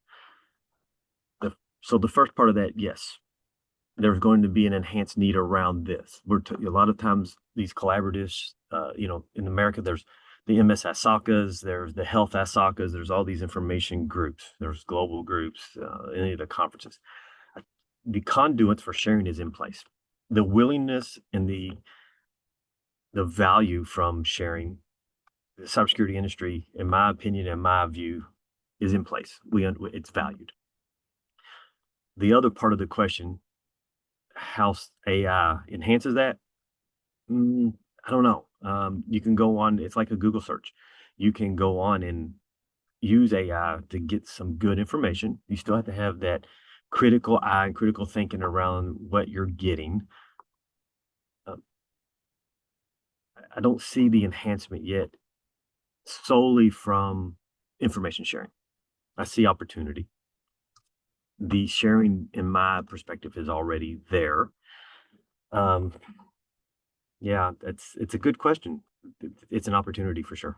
So the first part of that, yes, there's going to be an enhanced need around this. A lot of times these collaboratives. In America, there's the MS ASOCAs, there's the health ASOCAs, there's all these information groups, there's global groups, any of the conferences. The conduits for sharing is in place. The willingness and the value from sharing, the cybersecurity industry, in my opinion and my view, is in place. It's valued. The other part of the question, how AI enhances that, I don't know. You can go on, it's like a Google search. You can go on and use AI to get some good information. You still have to have that critical eye and critical thinking around what you're getting. I don't see the enhancement yet solely from information sharing. I see opportunity. The sharing, in my perspective, is already there. Yeah, it's a good question. It's an opportunity for sure.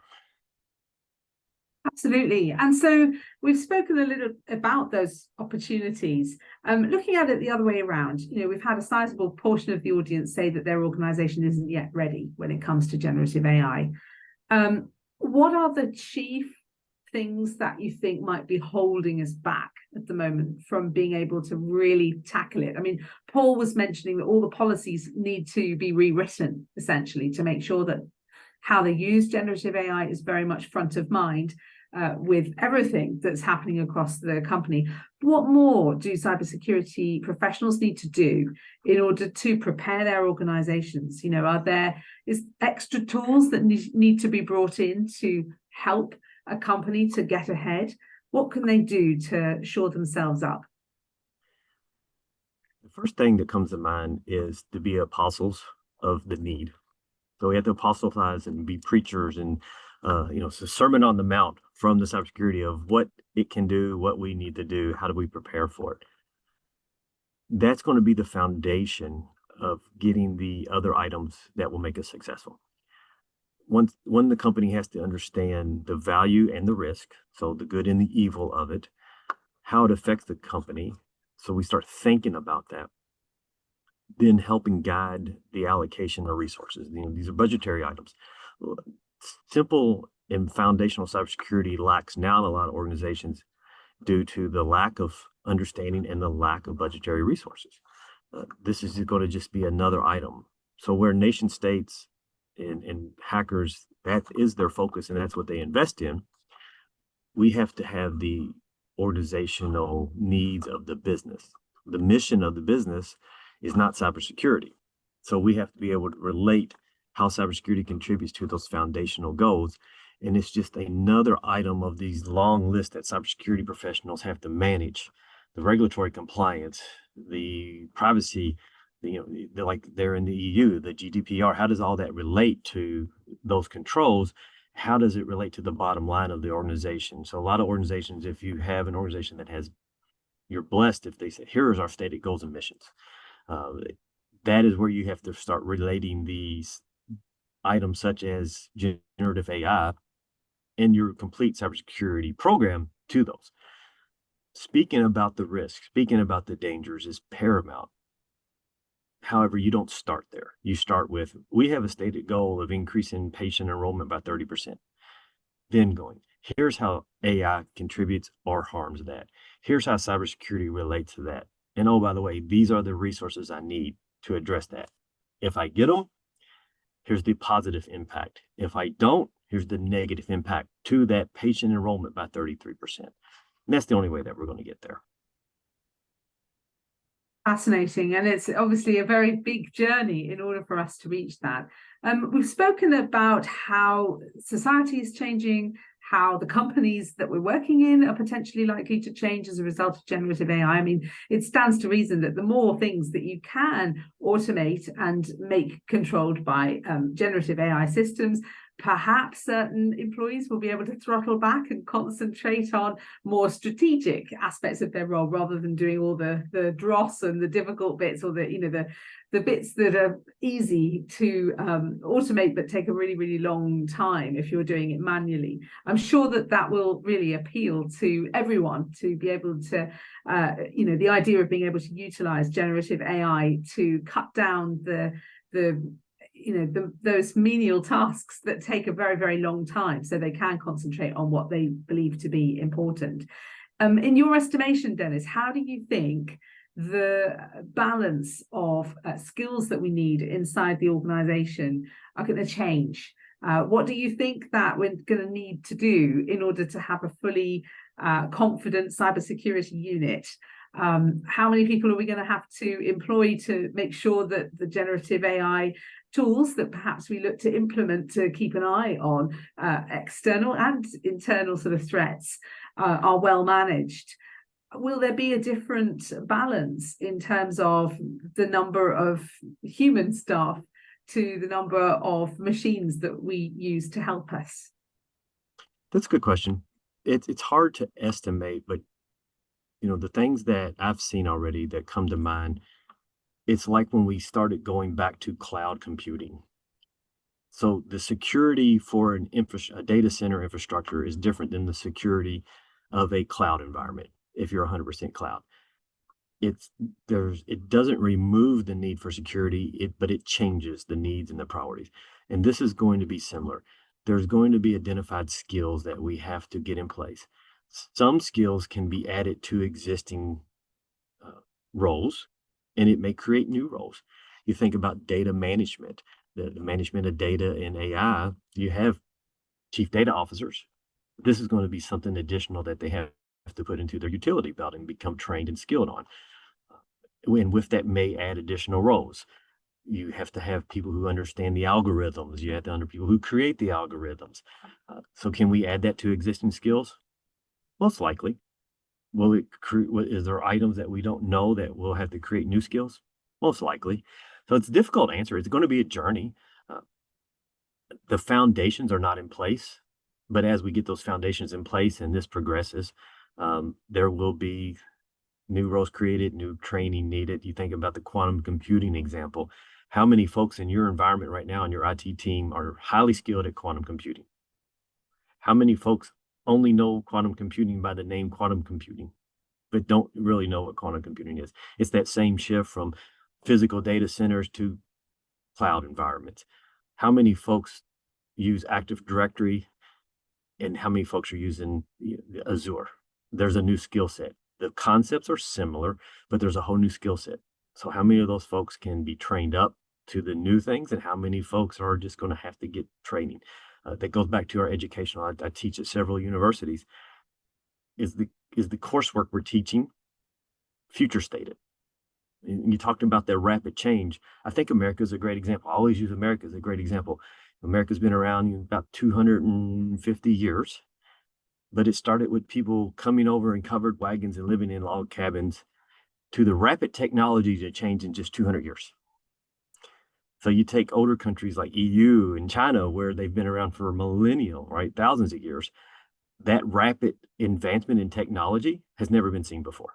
Absolutely. And so we've spoken a little about those opportunities. Looking at it the other way around, we've had a sizable portion of the audience say that their organization isn't yet ready when it comes to generative AI. What are the chief things that you think might be holding us back at the moment from being able to really tackle it? I mean, Paul was mentioning that all the policies need to be rewritten, essentially, to make sure that how they use generative AI is very much front of mind with everything that's happening across the company. What more do cybersecurity professionals need to do in order to prepare their organizations? Is extra tools that need to be brought in to help a company to get ahead? What can they do to shore themselves up? The first thing that comes to mind is to be apostles of the need. So we have to apostolize and be preachers and, so Sermon on the Mount from the cybersecurity of what it can do, what we need to do, how do we prepare for it. That's going to be the foundation of getting the other items that will make us successful. One, the company has to understand the value and the risk, so the good and the evil of it, how it affects the company. So we start thinking about that. Then helping guide the allocation of resources. These are budgetary items. Simple and foundational cybersecurity lacks now in a lot of organizations due to the lack of understanding and the lack of budgetary resources. This is going to just be another item. So where nation states and hackers, that is their focus and that's what they invest in, we have to have the organizational needs of the business. The mission of the business is not cybersecurity. So we have to be able to relate how cybersecurity contributes to those foundational goals. And it's just another item of these long lists that cybersecurity professionals have to manage. The regulatory compliance, the privacy, they're in the EU, the GDPR. How does all that relate to those controls? How does it relate to the bottom line of the organization? So a lot of organizations, if you have an organization that has, you're blessed if they say, here is our stated goals and missions. That is where you have to start relating these items such as generative AI and your complete cybersecurity program to those. Speaking about the risks, speaking about the dangers is paramount. However, you don't start there. You start with, we have a stated goal of increasing patient enrollment by 30%. Then going, here's how AI contributes or harms that. Here's how cybersecurity relates to that. And oh, by the way, these are the resources I need to address that. If I get them, here's the positive impact. If I don't, here's the negative impact to that patient enrollment by 33%. And that's the only way that we're going to get there. Fascinating. And it's obviously a very big journey in order for us to reach that. We've spoken about how society is changing, how the companies that we're working in are potentially likely to change as a result of generative AI. I mean, it stands to reason that the more things that you can automate and make controlled by generative AI systems, perhaps certain employees will be able to throttle back and concentrate on more strategic aspects of their role rather than doing all the dross and the difficult bits, or the bits that are easy to automate but take a really, really long time if you're doing it manually. I'm sure that will really appeal to everyone to be able to, the idea of being able to utilize generative AI to cut down the those menial tasks that take a very, very long time, so they can concentrate on what they believe to be important. In your estimation, Dennis, how do you think the balance of skills that we need inside the organization are going to change? What do you think that we're going to need to do in order to have a fully confident cybersecurity unit? How many people are we going to have to employ to make sure that the generative AI tools that perhaps we look to implement to keep an eye on external and internal sort of threats are well managed? Will there be a different balance in terms of the number of human staff to the number of machines that we use to help us? That's a good question. It's hard to estimate, but the things that I've seen already that come to mind, it's like when we started going back to cloud computing. So the security for a data center infrastructure is different than the security of a cloud environment. If you're 100% cloud, it doesn't remove the need for security, but it changes the needs and the priorities. And this is going to be similar. There's going to be identified skills that we have to get in place. Some skills can be added to existing roles, and it may create new roles. You think about data management, the management of data in AI. You have chief data officers. This is going to be something additional that they have to put into their utility belt and become trained and skilled on. And with that may add additional roles. You have to have people who understand the algorithms. You have to have people who create the algorithms. So can we add that to existing skills? Most likely. Is there items that we don't know that we'll have to create new skills? Most likely. So it's difficult to answer. It's going to be a journey. The foundations are not in place, but as we get those foundations in place and this progresses, there will be new roles created, new training needed. You think about the quantum computing example. How many folks in your environment right now on your IT team are highly skilled at quantum computing? How many folks only know quantum computing by the name quantum computing, but don't really know what quantum computing is? It's that same shift from physical data centers to cloud environments. How many folks use Active Directory, and how many folks are using Azure? There's a new skill set. The concepts are similar, but there's a whole new skill set. So how many of those folks can be trained up to the new things, and how many folks are just going to have to get training? That goes back to our educational. I teach at several universities. Is the coursework we're teaching future stated? And you talked about that rapid change. I think America is a great example. I always use America as a great example. America's been around about 250 years. But it started with people coming over in covered wagons and living in log cabins, to the rapid technology to change in just 200 years. So you take older countries like EU and China, where they've been around for millennia, right? Thousands of years. That rapid advancement in technology has never been seen before.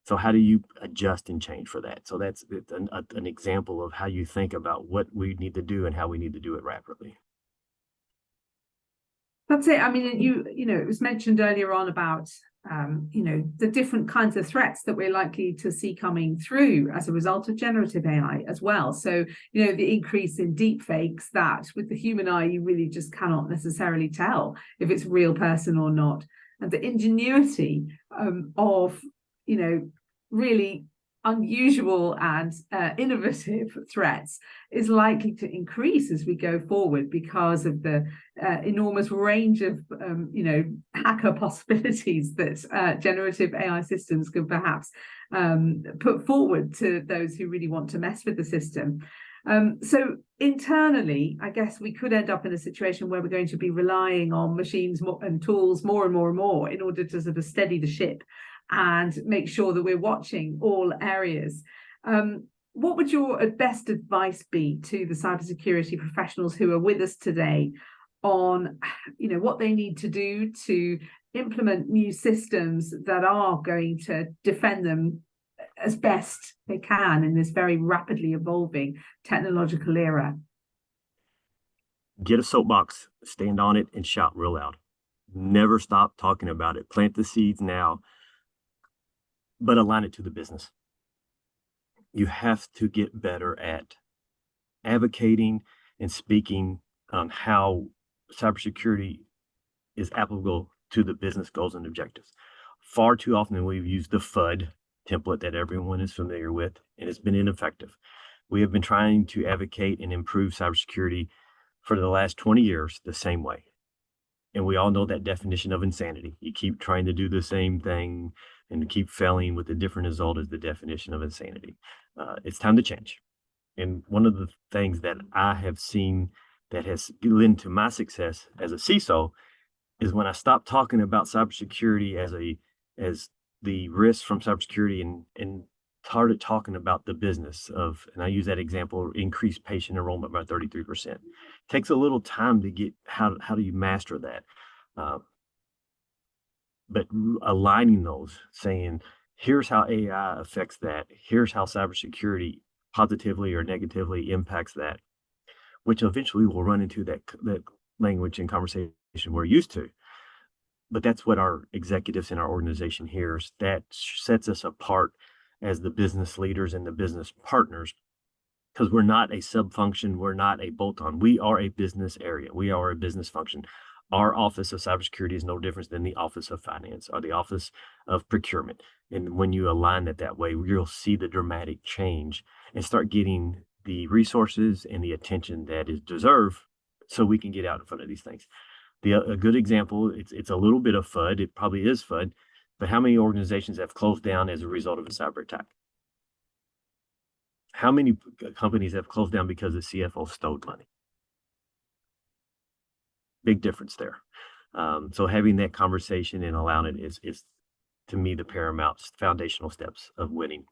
So how do you adjust and change for that? So that's an example of how you think about what we need to do and how we need to do it rapidly. That's it. I mean, it was mentioned earlier on about, the different kinds of threats that we're likely to see coming through as a result of generative AI as well. So, the increase in deep fakes, that with the human eye, you really just cannot necessarily tell if it's a real person or not. And the ingenuity of, really unusual and innovative threats is likely to increase as we go forward because of the enormous range of hacker possibilities that generative AI systems can perhaps put forward to those who really want to mess with the system. So internally, I guess we could end up in a situation where we're going to be relying on machines and tools more and more and more in order to sort of steady the ship and make sure that we're watching all areas. What would your best advice be to the cybersecurity professionals who are with us today on, what they need to do to implement new systems that are going to defend them as best they can in this very rapidly evolving technological era? Get a soapbox, stand on it, and shout real loud. Never stop talking about it. Plant the seeds now, but align it to the business. You have to get better at advocating and speaking on how cybersecurity is applicable to the business goals and objectives. Far too often we've used the FUD template that everyone is familiar with, and it's been ineffective. We have been trying to advocate and improve cybersecurity for the last 20 years the same way. And we all know that definition of insanity. You keep trying to do the same thing and keep failing with a different result is the definition of insanity. It's time to change. And one of the things that I have seen that has led to my success as a CISO is when I stopped talking about cybersecurity as the risks from cybersecurity and started talking about the business of, and I use that example, increased patient enrollment by 33%. It takes a little time to get, how do you master that? But aligning those, saying, here's how AI affects that. Here's how cybersecurity positively or negatively impacts that, which eventually will run into that language and conversation we're used to. But that's what our executives in our organization hears. That sets us apart as the business leaders and the business partners, because we're not a sub-function, we're not a bolt-on. We are a business area. We are a business function. Our office of cybersecurity is no different than the office of finance or the office of procurement. And when you align it that way, you'll see the dramatic change and start getting the resources and the attention that is deserved so we can get out in front of these things. A good example, it's a little bit of FUD. It probably is FUD, but how many organizations have closed down as a result of a cyber attack? How many companies have closed down because the CFO stole money? Big difference there. So having that conversation and allowing it is to me the paramount foundational steps of winning.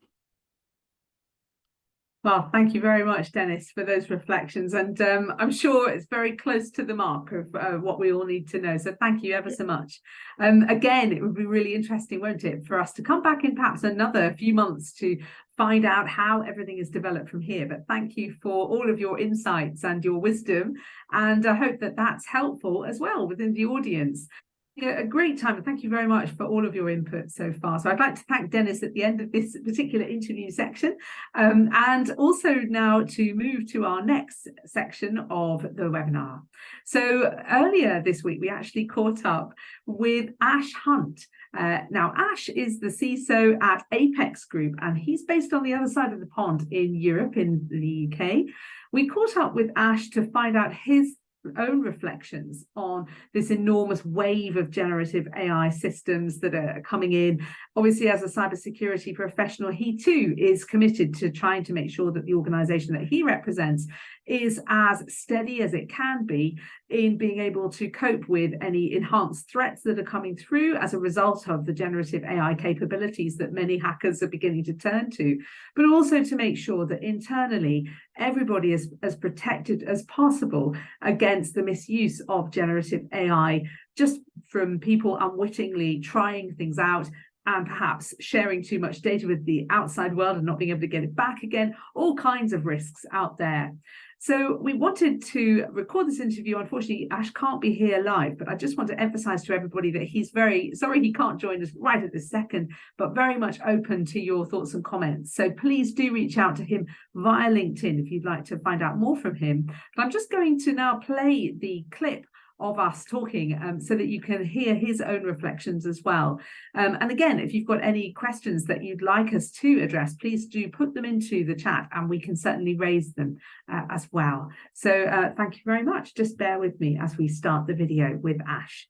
Well, thank you very much, Dennis, for those reflections. And I'm sure it's very close to the mark of what we all need to know. So thank you ever so much. Again, it would be really interesting, won't it, for us to come back in perhaps another few months to find out how everything is developed from here. But thank you for all of your insights and your wisdom. And I hope that that's helpful as well within the audience. Yeah, a great time, and thank you very much for all of your input so far. So I'd like to thank Dennis at the end of this particular interview section, and also now to move to our next section of the webinar. So earlier this week, we actually caught up with Ash Hunt. Now, Ash is the CISO at Apex Group, and he's based on the other side of the pond in Europe, in the UK. We caught up with Ash to find out his own reflections on this enormous wave of generative AI systems that are coming in. Obviously, as a cybersecurity professional, he too is committed to trying to make sure that the organization that he represents is as steady as it can be in being able to cope with any enhanced threats that are coming through as a result of the generative AI capabilities that many hackers are beginning to turn to, but also to make sure that internally everybody is as protected as possible against the misuse of generative AI, just from people unwittingly trying things out and perhaps sharing too much data with the outside world and not being able to get it back again, all kinds of risks out there. So we wanted to record this interview. Unfortunately, Ash can't be here live, but I just want to emphasize to everybody that he's very sorry he can't join us right at this second, but very much open to your thoughts and comments. So please do reach out to him via LinkedIn if you'd like to find out more from him. But I'm just going to now play the clip of us talking so that you can hear his own reflections as well. And again, if you've got any questions that you'd like us to address, please do put them into the chat and we can certainly raise them as well. So thank you very much. Just bear with me as we start the video with Ash.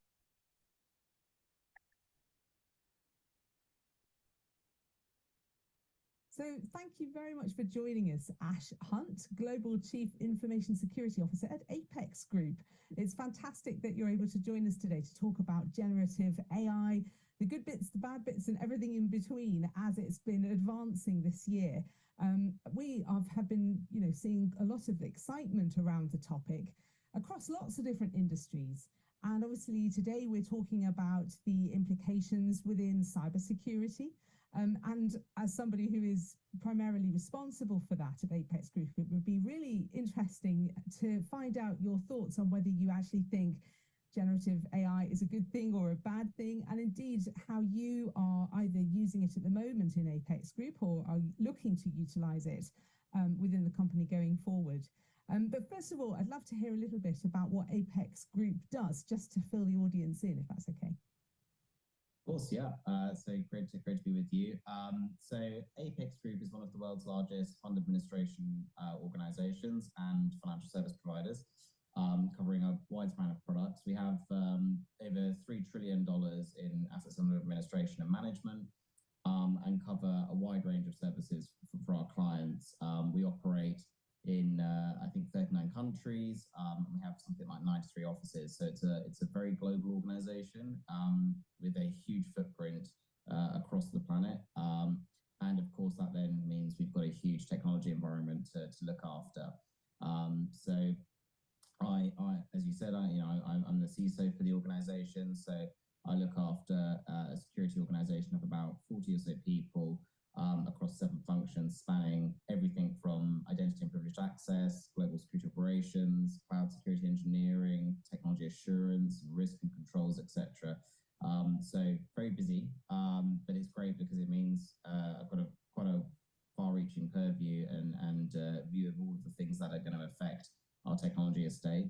So thank you very much for joining us, Ash Hunt, Global Chief Information Security Officer at Apex Group. It's fantastic that you're able to join us today to talk about generative AI, the good bits, the bad bits, and everything in between as it's been advancing this year. We have been, seeing a lot of excitement around the topic across lots of different industries. And obviously today we're talking about the implications within cybersecurity. And as somebody who is primarily responsible for that at Apex Group, it would be really interesting to find out your thoughts on whether you actually think generative AI is a good thing or a bad thing, and indeed how you are either using it at the moment in Apex Group or are looking to utilize it within the company going forward. But first of all, I'd love to hear a little bit about what Apex Group does, just to fill the audience in, if that's okay. Of course, yeah. So great to be with you. So Apex Group is one of the world's largest fund administration organizations and financial service providers, covering a wide span of products. We have over $3 trillion in assets under administration and management, and cover a wide range of services for our clients. We operate in I think 39 countries. We have something like 93 offices, so it's a very global organization with a huge footprint across the planet. And of course, that then means we've got a huge technology environment to look after. So I as you said, I'm the CISO for the organization. So I look after a security organization of about 40 or so people across 7 functions, spanning everything from identity and privileged access, global security operations, cloud security engineering, technology assurance, risk and controls, etc. So very busy, but it's great because it means I've got quite a far-reaching purview and view of all of the things that are going to affect our technology estate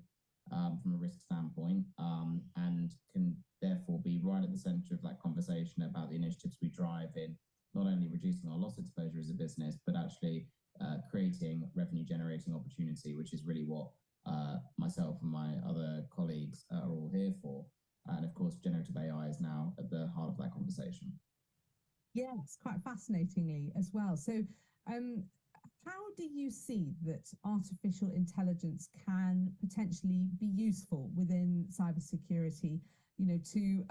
from a risk standpoint, and can therefore be right at the center of that conversation about the initiatives we drive in not only reducing our loss exposure as a business, but actually creating revenue generating opportunity, which is really what myself and my other colleagues are all here for. And of course, generative AI is now at the heart of that conversation. Yes, quite fascinatingly as well. So how do you see that artificial intelligence can potentially be useful within cybersecurity, to,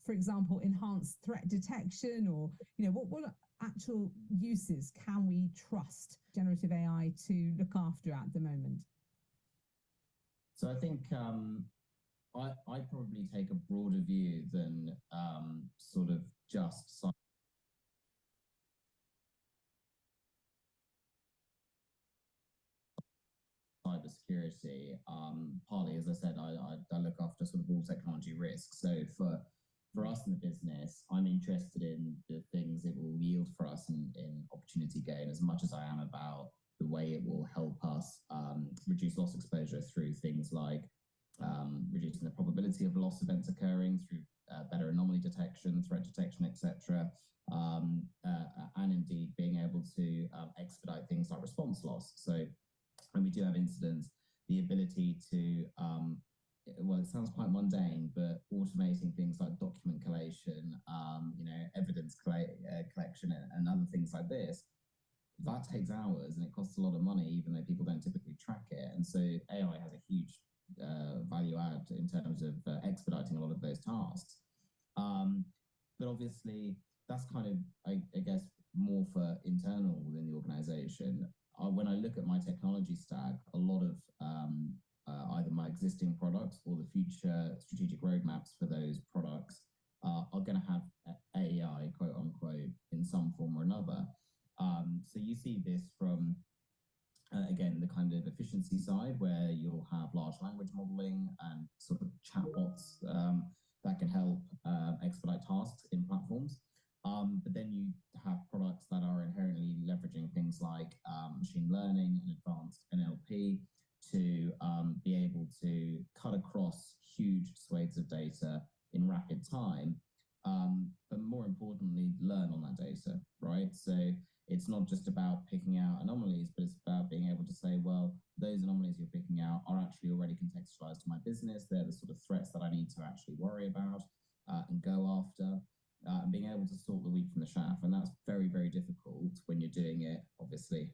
for example, enhance threat detection, or, what actual uses can we trust generative AI to look after at the moment? So I think I probably take a broader view than sort of just cybersecurity. Partly, as I said, I look after sort of all technology risks. So for us in the business, I'm interested in the things it will yield for us in opportunity gain as much as I am about the way it will help us reduce loss exposure through things like reducing the probability of loss events occurring through better anomaly detection, threat detection, etc. And indeed being able to expedite things like response loss. So when we do have incidents, the ability to, well, it sounds quite mundane, but automating things like document collation, evidence collection and other things like this, that takes hours and it costs a lot of money, even though people don't typically track it. And so AI has a huge value add in terms of expediting a lot of those tasks. But obviously, that's kind of, I guess, more for internal within the organization. When I look at my technology stack, a lot of either my existing products or the future strategic roadmaps for those products are going to have AI, quote unquote, in some form or another. So you see this from, again, the kind of efficiency side, where you'll have large language modeling and sort of chatbots that can help expedite tasks in platforms. But then you have products that are inherently leveraging things like machine learning and advanced NLP to be able to cut across huge swathes of data in rapid time, but more importantly, learn on that data, right? So it's not just about picking out anomalies, but it's about being able to say, well, those anomalies you're picking out are actually already contextualized to my business. They're the sort of threats that I need to actually worry about and go after. And being able to sort the wheat from the chaff. And that's very, very difficult when you're doing it, obviously,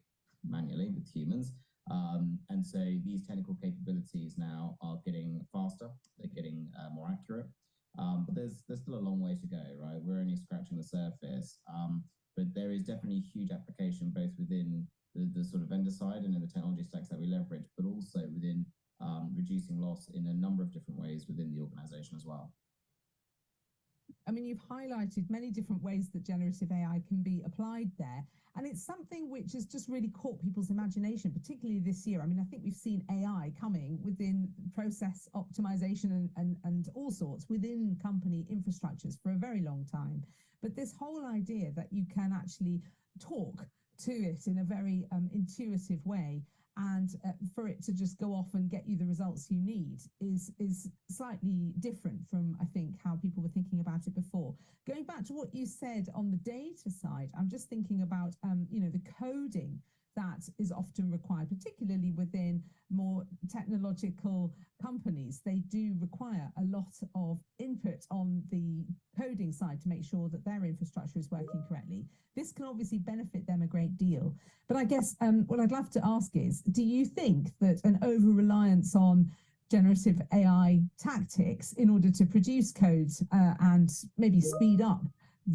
manually with humans. And so these technical capabilities now are getting faster, they're getting more accurate. But there's still a long way to go, right? We're only scratching the surface. But there is definitely huge application both within the sort of vendor side and in the technology stacks that we leverage, but also within reducing loss in a number of different ways within the organization as well. I mean, you've highlighted many different ways that generative AI can be applied there. And it's something which has just really caught people's imagination, particularly this year. I mean, I think we've seen AI coming within process optimization and all sorts within company infrastructures for a very long time. But this whole idea that you can actually talk to it in a very intuitive way and for it to just go off and get you the results you need is slightly different from, I think, how people were thinking about it before. Going back to what you said on the data side, I'm just thinking about the coding that is often required, particularly within more technological companies. They do require a lot of input on the coding side to make sure that their infrastructure is working correctly. This can obviously benefit them a great deal. But I guess what I'd love to ask is, do you think that an over-reliance on generative AI tactics in order to produce codes and maybe speed up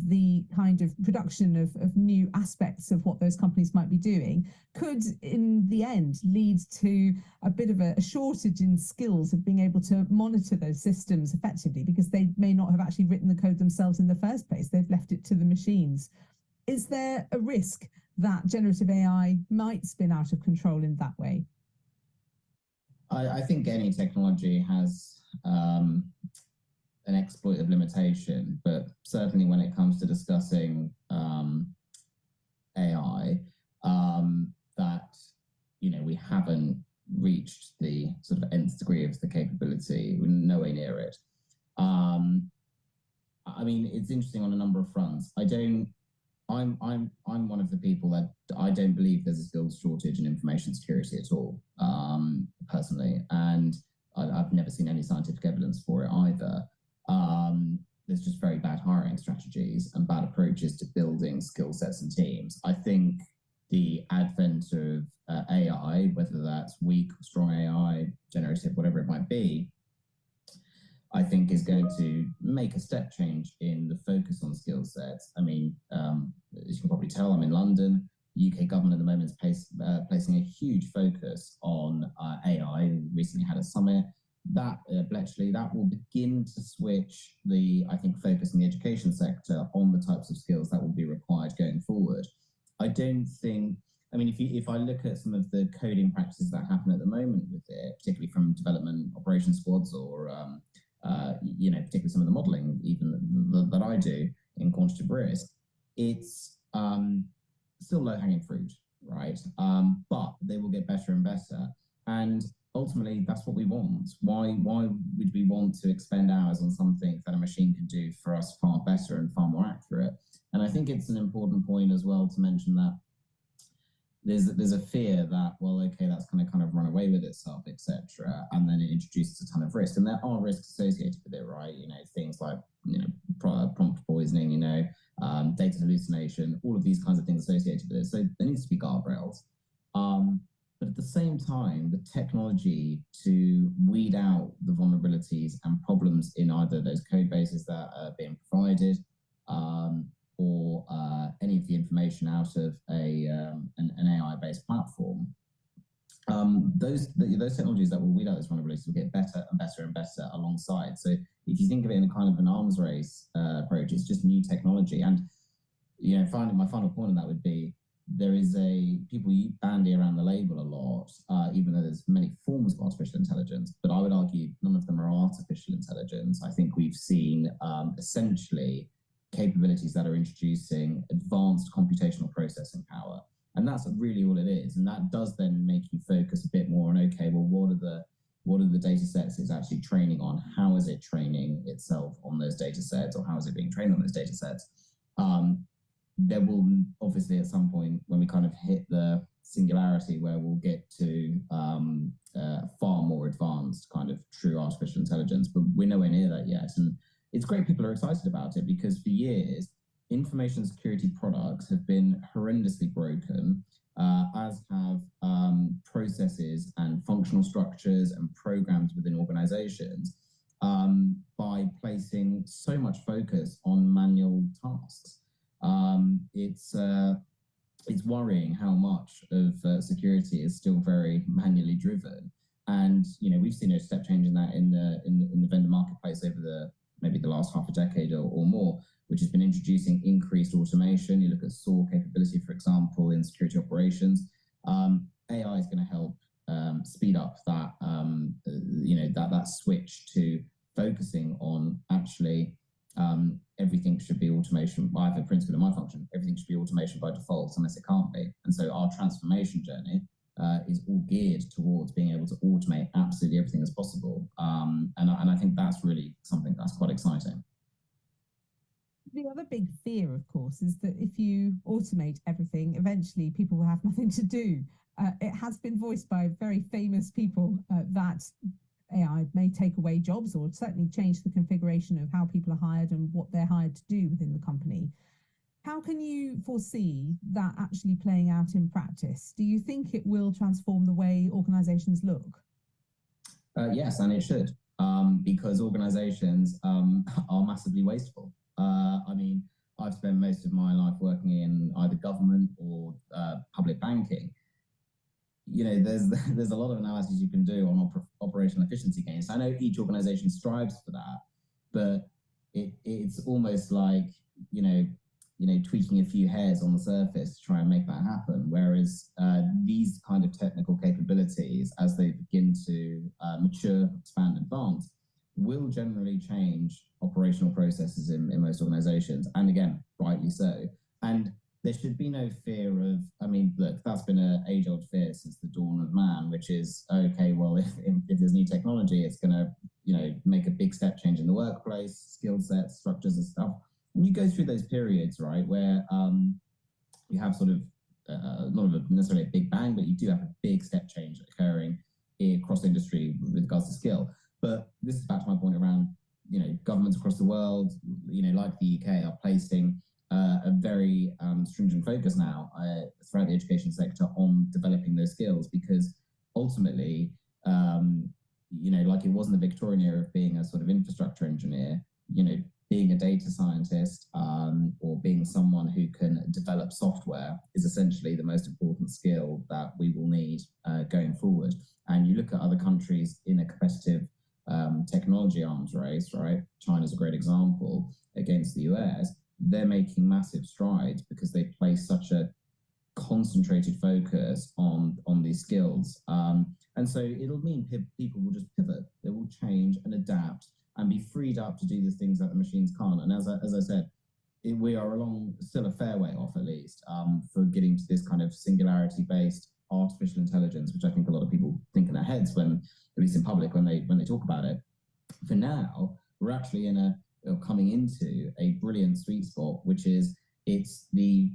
the kind of production of new aspects of what those companies might be doing could in the end lead to a bit of a shortage in skills of being able to monitor those systems effectively, because they may not have actually written the code themselves in the first place, they've left it to the machines? Is there a risk that generative AI might spin out of control in that way? I think any technology has an exploitive limitation, but certainly when it comes to discussing AI, that we haven't reached the sort of nth degree of the capability. We're nowhere near it. I mean, it's interesting on a number of fronts. I'm one of the people that I don't believe there's a skills shortage in information security at all, personally, and I've never seen any scientific evidence for it either. There's just very bad hiring strategies and bad approaches to building skill sets and teams. I think the advent of AI, whether that's weak, strong AI, generative, whatever it might be, I think is going to make a step change in the focus on skill sets. I mean, as you can probably tell, I'm in London. The UK government at the moment is placing a huge focus on AI. We recently had a summit. That Bletchley, that will begin to switch the, I think, focus in the education sector on the types of skills that will be required going forward. I don't think, I mean, if I look at some of the coding practices that happen at the moment with it, particularly from development operation squads or, particularly some of the modeling even that I do in quantitative risk, it's still low-hanging fruit, right? But they will get better and better. And ultimately, that's what we want. Why would we want to expend hours on something that a machine can do for us far better and far more accurate? And I think it's an important point as well to mention that there's a fear that, well, okay, that's going to kind of run away with itself, etc., and then it introduces a ton of risk. And there are risks associated with it, right? Things like prompt poisoning, data hallucination, all of these kinds of things associated with it. So there needs to be guardrails. But at the same time, the technology to weed out the vulnerabilities and problems in either those code bases that are being provided or any of the information out of an AI-based platform, those technologies that will weed out those vulnerabilities will get better and better and better alongside. So if you think of it in a kind of an arms race approach, it's just new technology. And my final point on that would be, there is people bandy around the label a lot, even though there's many forms of artificial intelligence, but I would argue none of them are artificial intelligence. I think we've seen essentially capabilities that are introducing advanced computational processing power. And that's really all it is. And that does then make you focus a bit more on, okay, well, what are the data sets it's actually training on? How is it training itself on those data sets, or how is it being trained on those data sets? There will obviously at some point, when we kind of hit the singularity where we'll get to far more advanced kind of true artificial intelligence, but we're nowhere near that yet. And it's great people are excited about it, because for years, information security products have been horrendously broken, as have processes and functional structures and programs within organizations, by placing so much focus on manual tasks. It's worrying how much of security is still very manually driven, and we've seen a step change in that in the vendor marketplace over maybe the last half a decade or more, which has been introducing increased automation. You look at SOAR capability, for example, in security operations. AI is going to help speed up that that switch to focusing on actually. Everything should be automation. I have a principle in my function. Everything should be automation by default unless it can't be. And so our transformation journey is all geared towards being able to automate absolutely everything as possible. And I think that's really something that's quite exciting. The other big fear, of course, is that if you automate everything, eventually people will have nothing to do. It has been voiced by very famous people that AI may take away jobs or certainly change the configuration of how people are hired and what they're hired to do within the company. How can you foresee that actually playing out in practice? Do you think it will transform the way organizations look? Yes, and it should, because organizations are massively wasteful. I mean, I've spent most of my life working in either government or public banking. You know, there's a lot of analysis you can do on operational efficiency gains. I know each organization strives for that, but it's almost like, you know, tweaking a few hairs on the surface to try and make that happen. Whereas these kind of technical capabilities, as they begin to mature, expand, advance, will generally change operational processes in most organizations. And again, rightly so. And there should be no fear of, I mean, look, that's been an age-old fear since the dawn of man, which is, okay, well, if there's new technology, it's going to, you know, make a big step change in the workplace, skill sets, structures and stuff. And you go through those periods, right, where you have sort of, not necessarily a big bang, but you do have a big step change occurring across industry with regards to skill. But this is back to my point around, you know, governments across the world, you know, like the UK, are placing a very stringent focus now throughout the education sector on developing those skills, because ultimately, you know, like it was in the Victorian era of being a sort of infrastructure engineer, you know, being a data scientist or being someone who can develop software is essentially the most important skill that we will need going forward. And you look at other countries in a competitive technology arms race, right? China's a great example against the US. They're making massive strides because they place such a concentrated focus on these skills. And so it'll mean people will just pivot. They will change and adapt and be freed up to do the things that the machines can't. And as I said, we are still a fair way off, at least, for getting to this kind of singularity-based artificial intelligence, which I think a lot of people think in their heads when, at least in public, when they talk about it. For now, we're actually coming into a brilliant sweet spot, which is it's the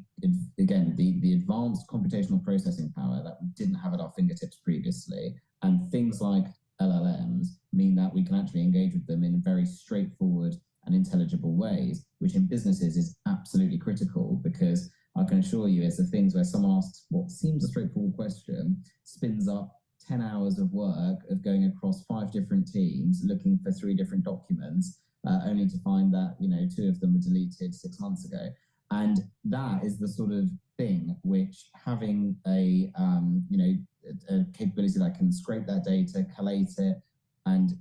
advanced computational processing power that we didn't have at our fingertips previously, and things like LLMs mean that we can actually engage with them in very straightforward and intelligible ways, which in businesses is absolutely critical, because I can assure you it's the things where someone asks what seems a straightforward question, spins up 10 hours of work of going across 5 different teams, looking for 3 different documents, only to find that, you know, 2 of them were deleted 6 months ago. And that is the sort of thing which having a capability that can scrape that data, collate it, and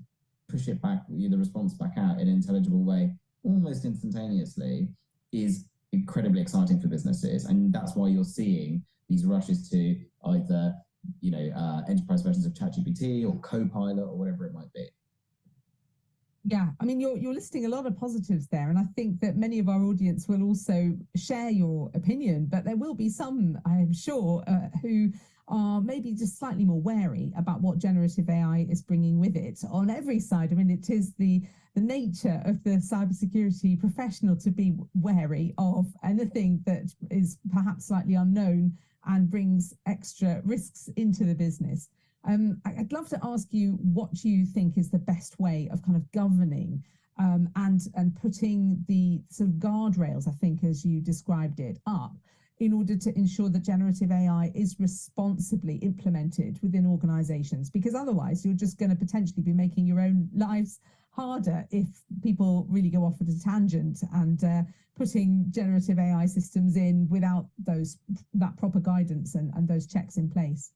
push it back, the response back out in an intelligible way almost instantaneously is incredibly exciting for businesses. And that's why you're seeing these rushes to either, you know, enterprise versions of ChatGPT or Copilot or whatever it might be. Yeah, I mean, you're listing a lot of positives there, and I think that many of our audience will also share your opinion, but there will be some, I'm sure, who are maybe just slightly more wary about what generative AI is bringing with it on every side. I mean, it is the nature of the cybersecurity professional to be wary of anything that is perhaps slightly unknown and brings extra risks into the business. I'd love to ask you what you think is the best way of kind of governing and putting the sort of guardrails, I think, as you described it, up in order to ensure that generative AI is responsibly implemented within organizations, because otherwise you're just going to potentially be making your own lives harder if people really go off at a tangent and putting generative AI systems in without that proper guidance and those checks in place.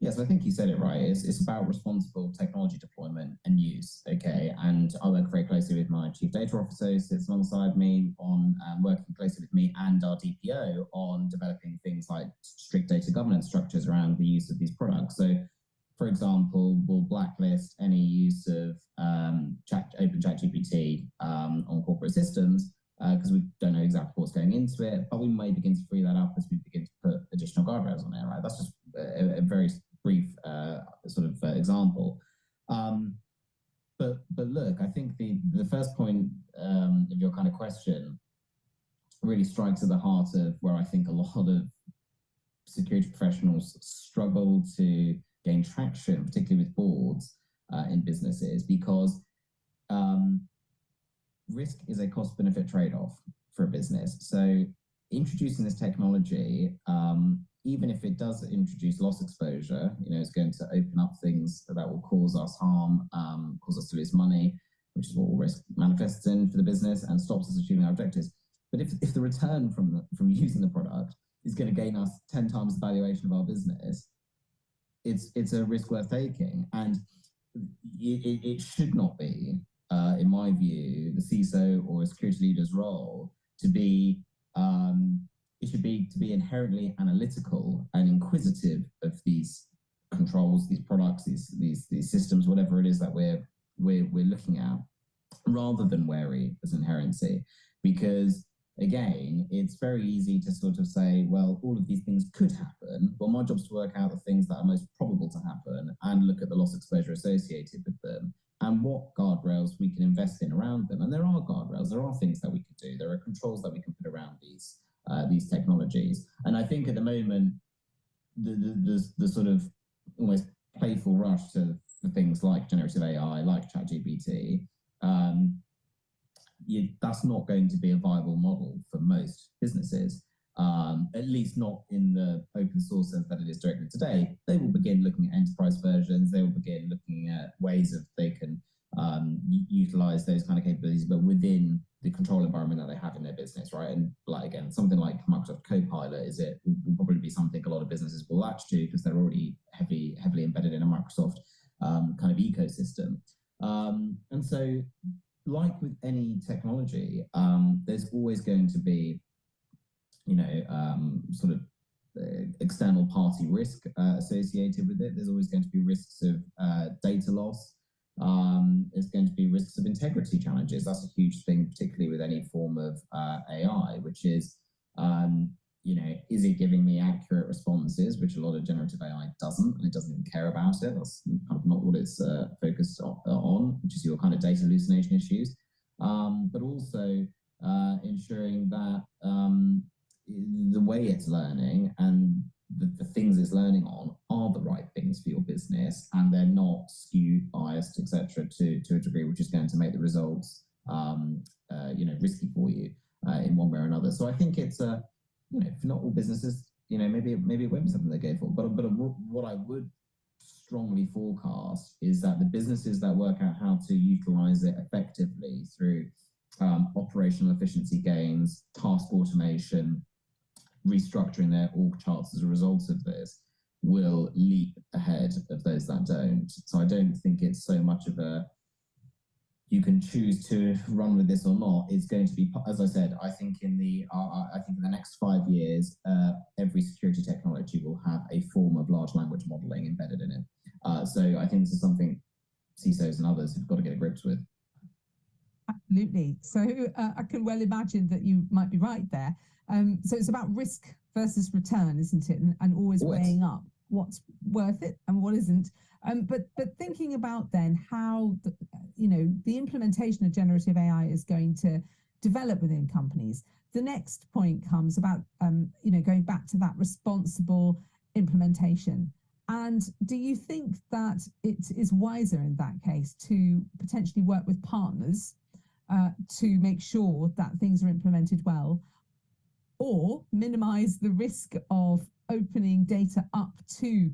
Yes, I think you said it right. It's about responsible technology deployment and use, okay? And I work very closely with my chief data officer, who sits alongside me on working closely with me and our DPO on developing things like strict data governance structures around the use of these products. So, for example, we'll blacklist any use of OpenChatGPT on corporate systems because we don't know exactly what's going into it, but we may begin to free that up as we begin to put additional guardrails on it, right? That's just a very brief sort of example. But look, I think the first point of your kind of question really strikes at the heart of where I think a lot of security professionals struggle to gain traction, particularly with boards in businesses, because risk is a cost-benefit trade-off for a business. So introducing this technology, even if it does introduce loss exposure, it's going to open up things that will cause us harm, cause us to lose money, which is what risk manifests in for the business and stops us achieving our objectives. But if the return from using the product is going to gain us 10 times the valuation of our business, it's a risk worth taking. And it should not be, in my view, the CISO or a security leader's role to be it should be to be inherently analytical and inquisitive of these controls, these products, these systems, whatever it is that we're looking at, rather than wary as inherency. Because again, it's very easy to sort of say, well, all of these things could happen. Well, my job is to work out the things that are most probable to happen and look at the loss exposure associated with them and what guardrails we can invest in around them. And there are guardrails, there are things that we could do, there are controls that we can put around these technologies. And I think at the moment, the sort of almost playful rush for things like generative AI, like ChatGPT, that's not going to be a viable model for most businesses, at least not in the open source sense that it is directly today. They will begin looking at enterprise versions. They will begin looking at ways that they can utilize those kind of capabilities, but within the control environment that they have in their business, right? And like, again, something like Microsoft Copilot will probably be something a lot of businesses will latch to because they're already heavily embedded in a Microsoft kind of ecosystem. And so, like with any technology, there's always going to be, sort of external party risk associated with it. There's always going to be risks of data loss. There's going to be risks of integrity challenges. That's a huge thing, particularly with any form of AI, which is, is it giving me accurate responses, which a lot of generative AI doesn't, and it doesn't even care about it. That's kind of not what it's focused on, which is your kind of data hallucination issues. But also ensuring that the way it's learning and the things it's learning on are the right things for your business, and they're not skewed, biased, etc., to a degree, which is going to make the results, risky for you in one way or another. So I think it's for not all businesses, maybe it won't be something they go for. But what I would strongly forecast is that the businesses that work out how to utilize it effectively through operational efficiency gains, task automation, restructuring their org charts as a result of this, will leap ahead of those that don't. So I don't think it's so much of a you can choose to run with this or not. It's going to be, as I said, I think in the next 5 years, every security technology will have a form of large language modeling embedded in it. So I think this is something CISOs and others have got to get a grips with. Absolutely. So I can well imagine that you might be right there. So it's about risk versus return, isn't it? And always weighing up what's worth it and what isn't. But thinking about then how the implementation of generative AI is going to develop within companies. The next point comes about going back to that responsible implementation. And do you think that it is wiser in that case to potentially work with partners to make sure that things are implemented well, or minimize the risk of opening data up to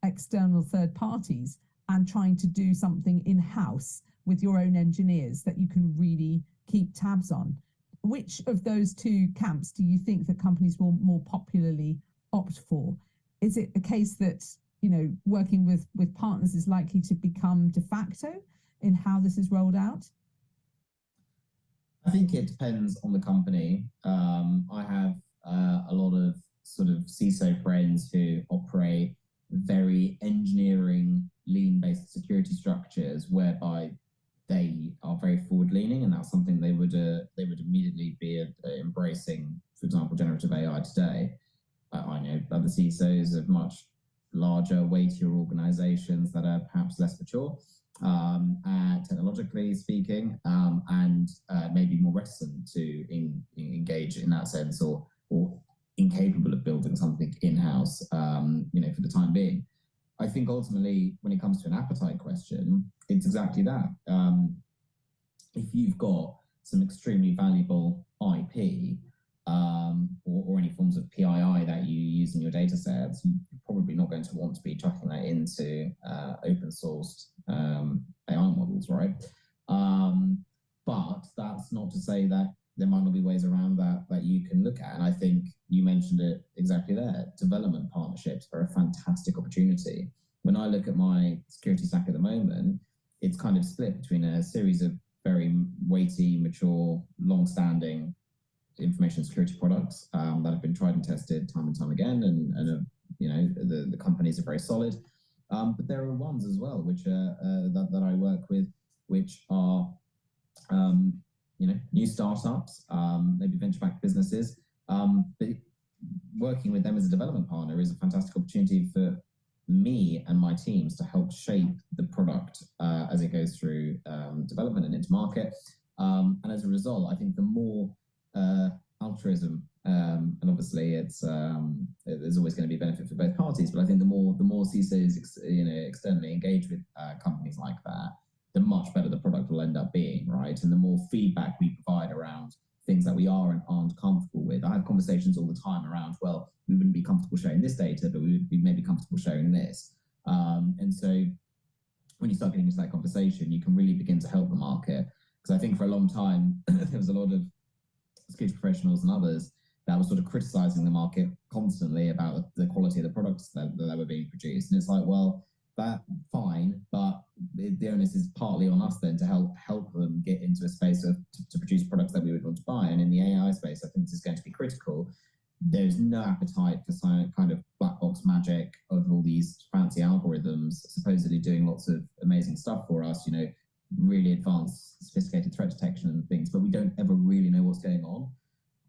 external third parties and trying to do something in-house with your own engineers that you can really keep tabs on? Which of those two camps do you think that companies will more popularly opt for? Is it a case that working with partners is likely to become de facto in how this is rolled out? I think it depends on the company. I have a lot of sort of CISO friends who operate very engineering, lean-based security structures, whereby they are very forward-leaning, and that's something they would immediately be embracing. For example, generative AI today. I know other CISOs of much larger, weightier organizations that are perhaps less mature, technologically speaking, and maybe more reticent to engage in that sense, or incapable of building something in-house, for the time being. I think ultimately, when it comes to an appetite question, it's exactly that. If you've got some extremely valuable IP, or any forms of PII that you use in your data sets, you're probably not going to want to be chucking that into open sourced AI models, right? But that's not to say that there might not be ways around that you can look at. And I think you mentioned it exactly there. Development partnerships are a fantastic opportunity. When I look at my security stack at the moment, it's kind of split between a series of very weighty, mature, long-standing information security products that have been tried and tested time and time again, and the companies are very solid. But there are ones as well which are that I work with, which are new startups, maybe venture-backed businesses. But working with them as a development partner is a fantastic opportunity for me and my teams to help shape the product as it goes through development and into market. And as a result, I think the more altruism, and obviously there's always going to be benefit for both parties, but I think the more CISOs externally engage with companies like that, the much better the product will end up being, right? And the more feedback we provide around things that we are and aren't comfortable with. I have conversations all the time around, well, we wouldn't be comfortable sharing this data, but we would be maybe comfortable sharing this. And so when you start getting into that conversation, you can really begin to help the market. Because I think for a long time, there was a lot of security professionals and others that were sort of criticizing the market constantly about the quality of the products that were being produced. And it's like, well, that's fine, but the onus is partly on us then to help them get into a space to produce products that we would want to buy. And in the AI space, I think this is going to be critical. There's no appetite for some kind of black box magic of all these fancy algorithms supposedly doing lots of amazing stuff for us, really advanced, sophisticated threat detection and things, but we don't ever really know what's going on.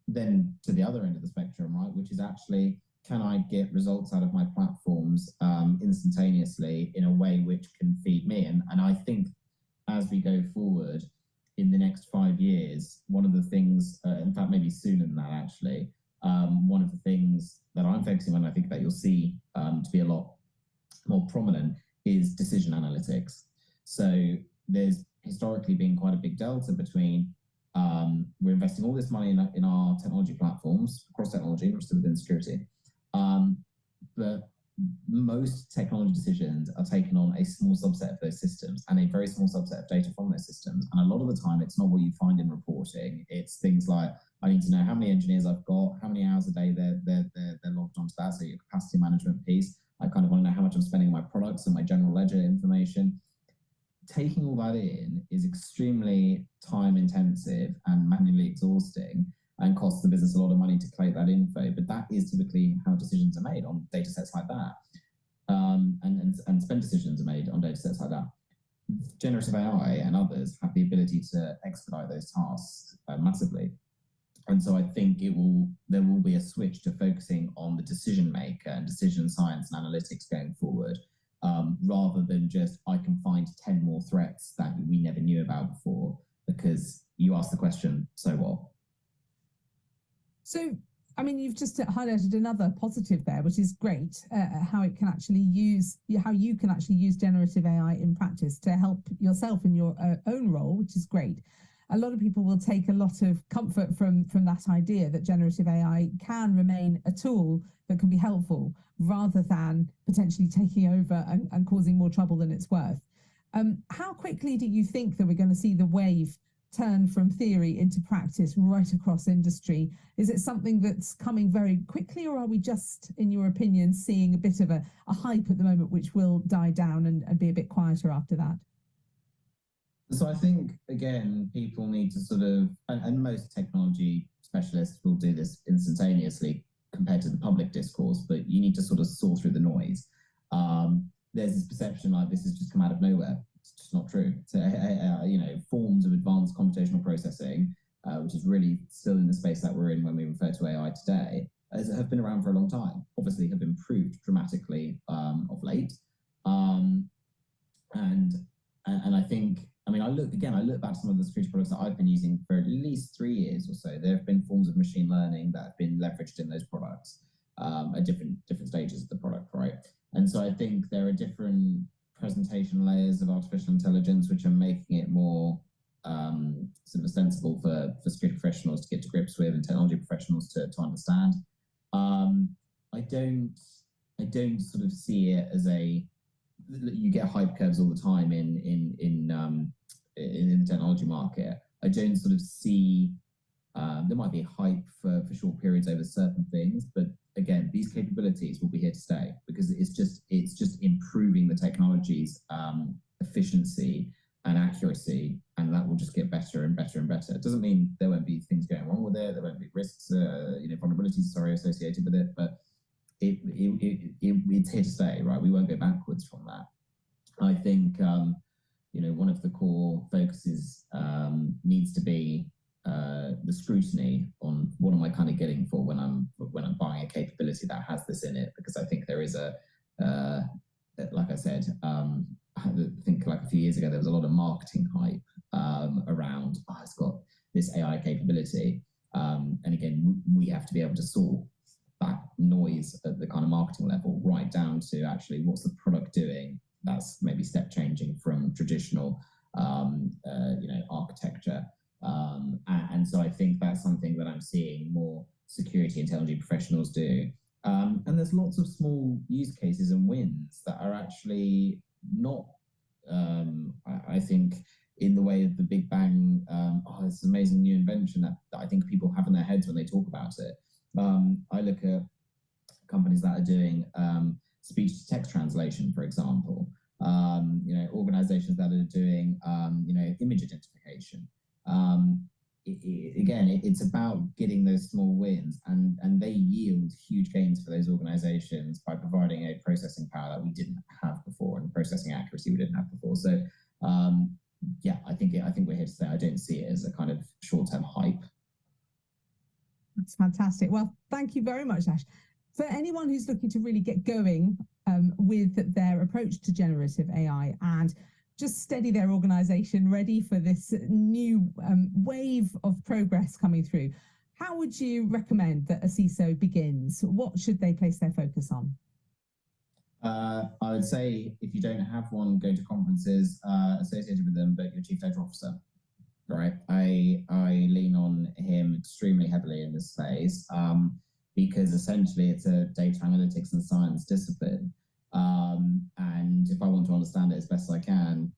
Then to the other end of the spectrum, right, which is actually, can I get results out of my platforms instantaneously in a way which can feed me? And I think as we go forward in the next 5 years, one of the things, in fact, maybe sooner than that actually, one of the things that I'm focusing on, I think that you'll see to be a lot more prominent, is decision analytics. So there's historically been quite a big delta between we're investing all this money in our technology platforms, across technology, not just within security. But most technology decisions are taken on a small subset of those systems and a very small subset of data from those systems. And a lot of the time, it's not what you find in reporting. It's things like, I need to know how many engineers I've got, how many hours a day they're logged onto that. So your capacity management piece. I kind of want to know how much I'm spending on my products and my general ledger information. Taking all that in is extremely time intensive and manually exhausting, and costs the business a lot of money to collate that info. But that is typically how decisions are made on data sets like that. And spend decisions are made on data sets like that. Generative AI and others have the ability to expedite those tasks massively. And so I think there will be a switch to focusing on the decision maker and decision science and analytics going forward, rather than just, I can find 10 more threats that we never knew about before, because you asked the question, so what? So, I mean, you've just highlighted another positive there, which is great, how you can actually use generative AI in practice to help yourself in your own role, which is great. A lot of people will take a lot of comfort from that idea that generative AI can remain a tool that can be helpful, rather than potentially taking over and causing more trouble than it's worth. How quickly do you think that we're going to see the wave turn from theory into practice right across industry? Is it something that's coming very quickly, or are we just, in your opinion, seeing a bit of a hype at the moment, which will die down and be a bit quieter after that? So I think, again, people need to sort of, and most technology specialists will do this instantaneously compared to the public discourse, but you need to sort of sort through the noise. There's this perception like this has just come out of nowhere. It's just not true. So, forms of advanced computational processing, which is really still in the space that we're in when we refer to AI today, has have been around for a long time, obviously have improved dramatically of late. And I think, I mean, I look back to some of the security products that I've been using for at least 3 years or so. There have been forms of machine learning that have been leveraged in those products at different stages of the product, right? And so I think there are different presentation layers of artificial intelligence which are making it more sort of sensible for security professionals to get to grips with and technology professionals to understand. I don't sort of see it as you get hype curves all the time in the technology market. I don't sort of see there might be hype for short periods over certain things, but again, these capabilities will be here to stay because it's just improving the technology's efficiency and accuracy, and that will just get better and better and better. It doesn't mean there won't be things going wrong with it, there won't be risks, vulnerabilities, associated with it, but it's here to stay, right? We won't go backwards from that. I think one of the core focuses needs to be the scrutiny on what am I kind of getting for when I'm buying a capability that has this in it, because I think there is like I said, I think like a few years ago there was a lot of marketing hype around it's got this AI capability, and again we have to be able to sort that noise at the kind of marketing level right down to actually what's the product doing that's maybe step changing from traditional architecture. And so I think that's something that I'm seeing more security and technology professionals do. And there's lots of small use cases and wins that are actually not, I think, in the way of the big bang, this amazing new invention that I think people have in their heads when they talk about it. I look at companies that are doing speech-to-text translation, for example, organizations that are doing, image identification. It's about getting those small wins, and they yield huge gains for those organizations by providing a processing power that we didn't have before and processing accuracy we didn't have before. So, I think we're here to stay. I don't see it as a kind of short-term hype. That's fantastic. Well, thank you very much, Ash. For anyone who's looking to really get going with their approach to generative AI and just steady their organization ready for this new wave of progress coming through, how would you recommend that a CISO begins? What should they place their focus on? I would say if you don't have one, go to conferences associated with them, but your chief data officer. Right, I lean on him extremely heavily in this space because essentially it's a data analytics and science discipline, and if I want to understand it as best as I can,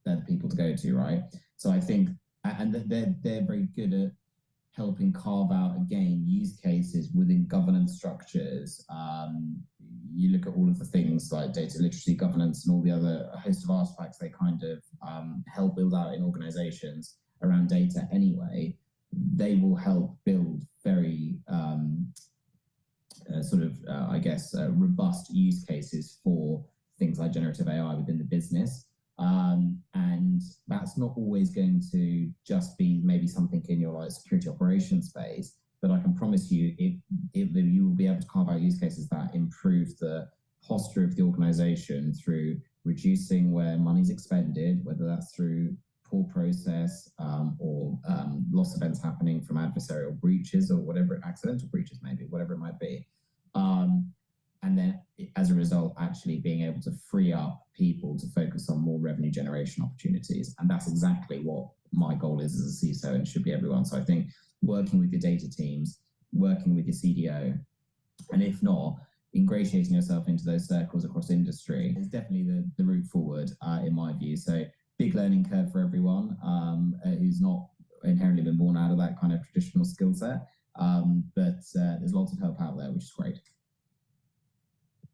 they're the people to go to, right? So I think, and they're very good at helping carve out again use cases within governance structures. You look at all of the things like data literacy, governance, and all the other host of artifacts they kind of help build out in organizations around data anyway. They will help build very robust use cases for things like generative AI within the business. And that's not always going to just be maybe something in your security operations space, but I can promise you you will be able to carve out use cases that improve the posture of the organization through reducing where money's expended, whether that's through poor process or loss events happening from adversarial breaches or whatever, accidental breaches maybe, whatever it might be. And then as a result, actually being able to free up people to focus on more revenue generation opportunities. And that's exactly what my goal is as a CISO, and should be everyone. So I think working with your data teams, working with your CDO, and if not, ingratiating yourself into those circles across industry is definitely the route forward, in my view. So big learning curve for everyone who's not inherently been born out of that kind of traditional skill set. But there's lots of help out there, which is great.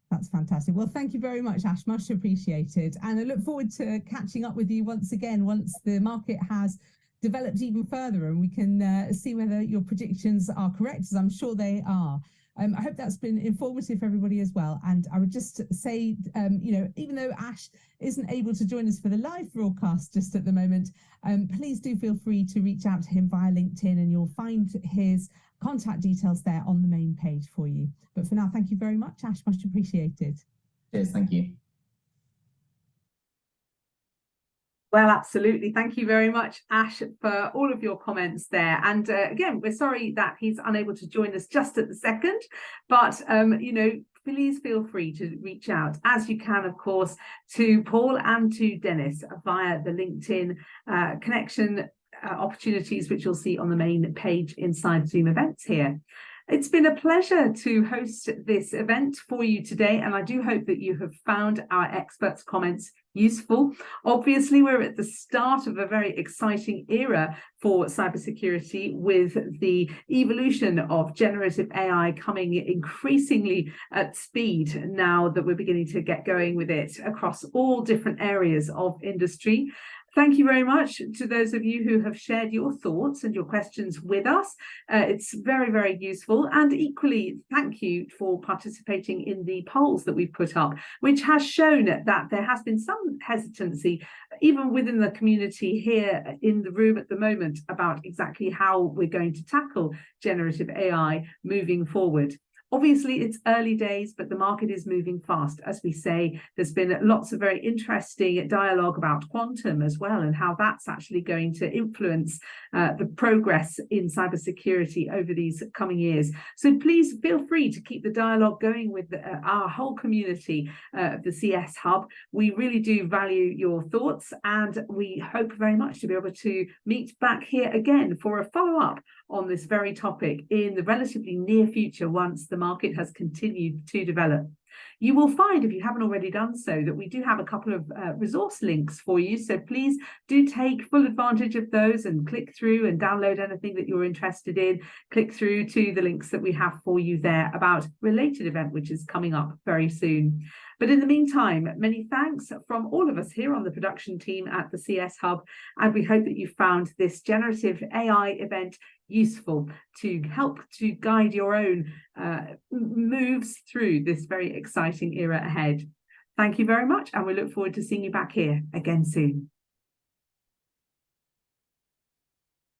That's fantastic. Well, thank you very much, Ash. Much appreciated. And I look forward to catching up with you once again, once the market has developed even further and we can see whether your predictions are correct, as I'm sure they are. I hope that's been informative for everybody as well. And I would just say, even though Ash isn't able to join us for the live broadcast just at the moment, please do feel free to reach out to him via LinkedIn, and you'll find his contact details there on the main page for you. But for now, thank you very much, Ash. Much appreciated. Cheers. Thank you. Well, absolutely. Thank you very much, Ash, for all of your comments there. And again, we're sorry that he's unable to join us just at the second, but, please feel free to reach out, as you can, of course, to Paul and to Dennis via the LinkedIn connection opportunities, which you'll see on the main page inside Zoom events here. It's been a pleasure to host this event for you today, and I do hope that you have found our experts' comments useful. Obviously, we're at the start of a very exciting era for cybersecurity, with the evolution of generative AI coming increasingly at speed now that we're beginning to get going with it across all different areas of industry. Thank you very much to those of you who have shared your thoughts and your questions with us. It's very, very useful. And equally, thank you for participating in the polls that we've put up, which has shown that there has been some hesitancy, even within the community here in the room at the moment, about exactly how we're going to tackle generative AI moving forward. Obviously, it's early days, but the market is moving fast. As we say, there's been lots of very interesting dialogue about quantum as well, and how that's actually going to influence the progress in cybersecurity over these coming years. So please feel free to keep the dialogue going with our whole community of the CS Hub. We really do value your thoughts, and we hope very much to be able to meet back here again for a follow-up on this very topic in the relatively near future, once the market has continued to develop. You will find, if you haven't already done so, that we do have a couple of resource links for you. So please do take full advantage of those and click through and download anything that you're interested in. Click through to the links that we have for you there about related event, which is coming up very soon. But in the meantime, many thanks from all of us here on the production team at the CS Hub, and we hope that you found this generative AI event useful to help to guide your own moves through this very exciting era ahead. Thank you very much, and we look forward to seeing you back here again soon.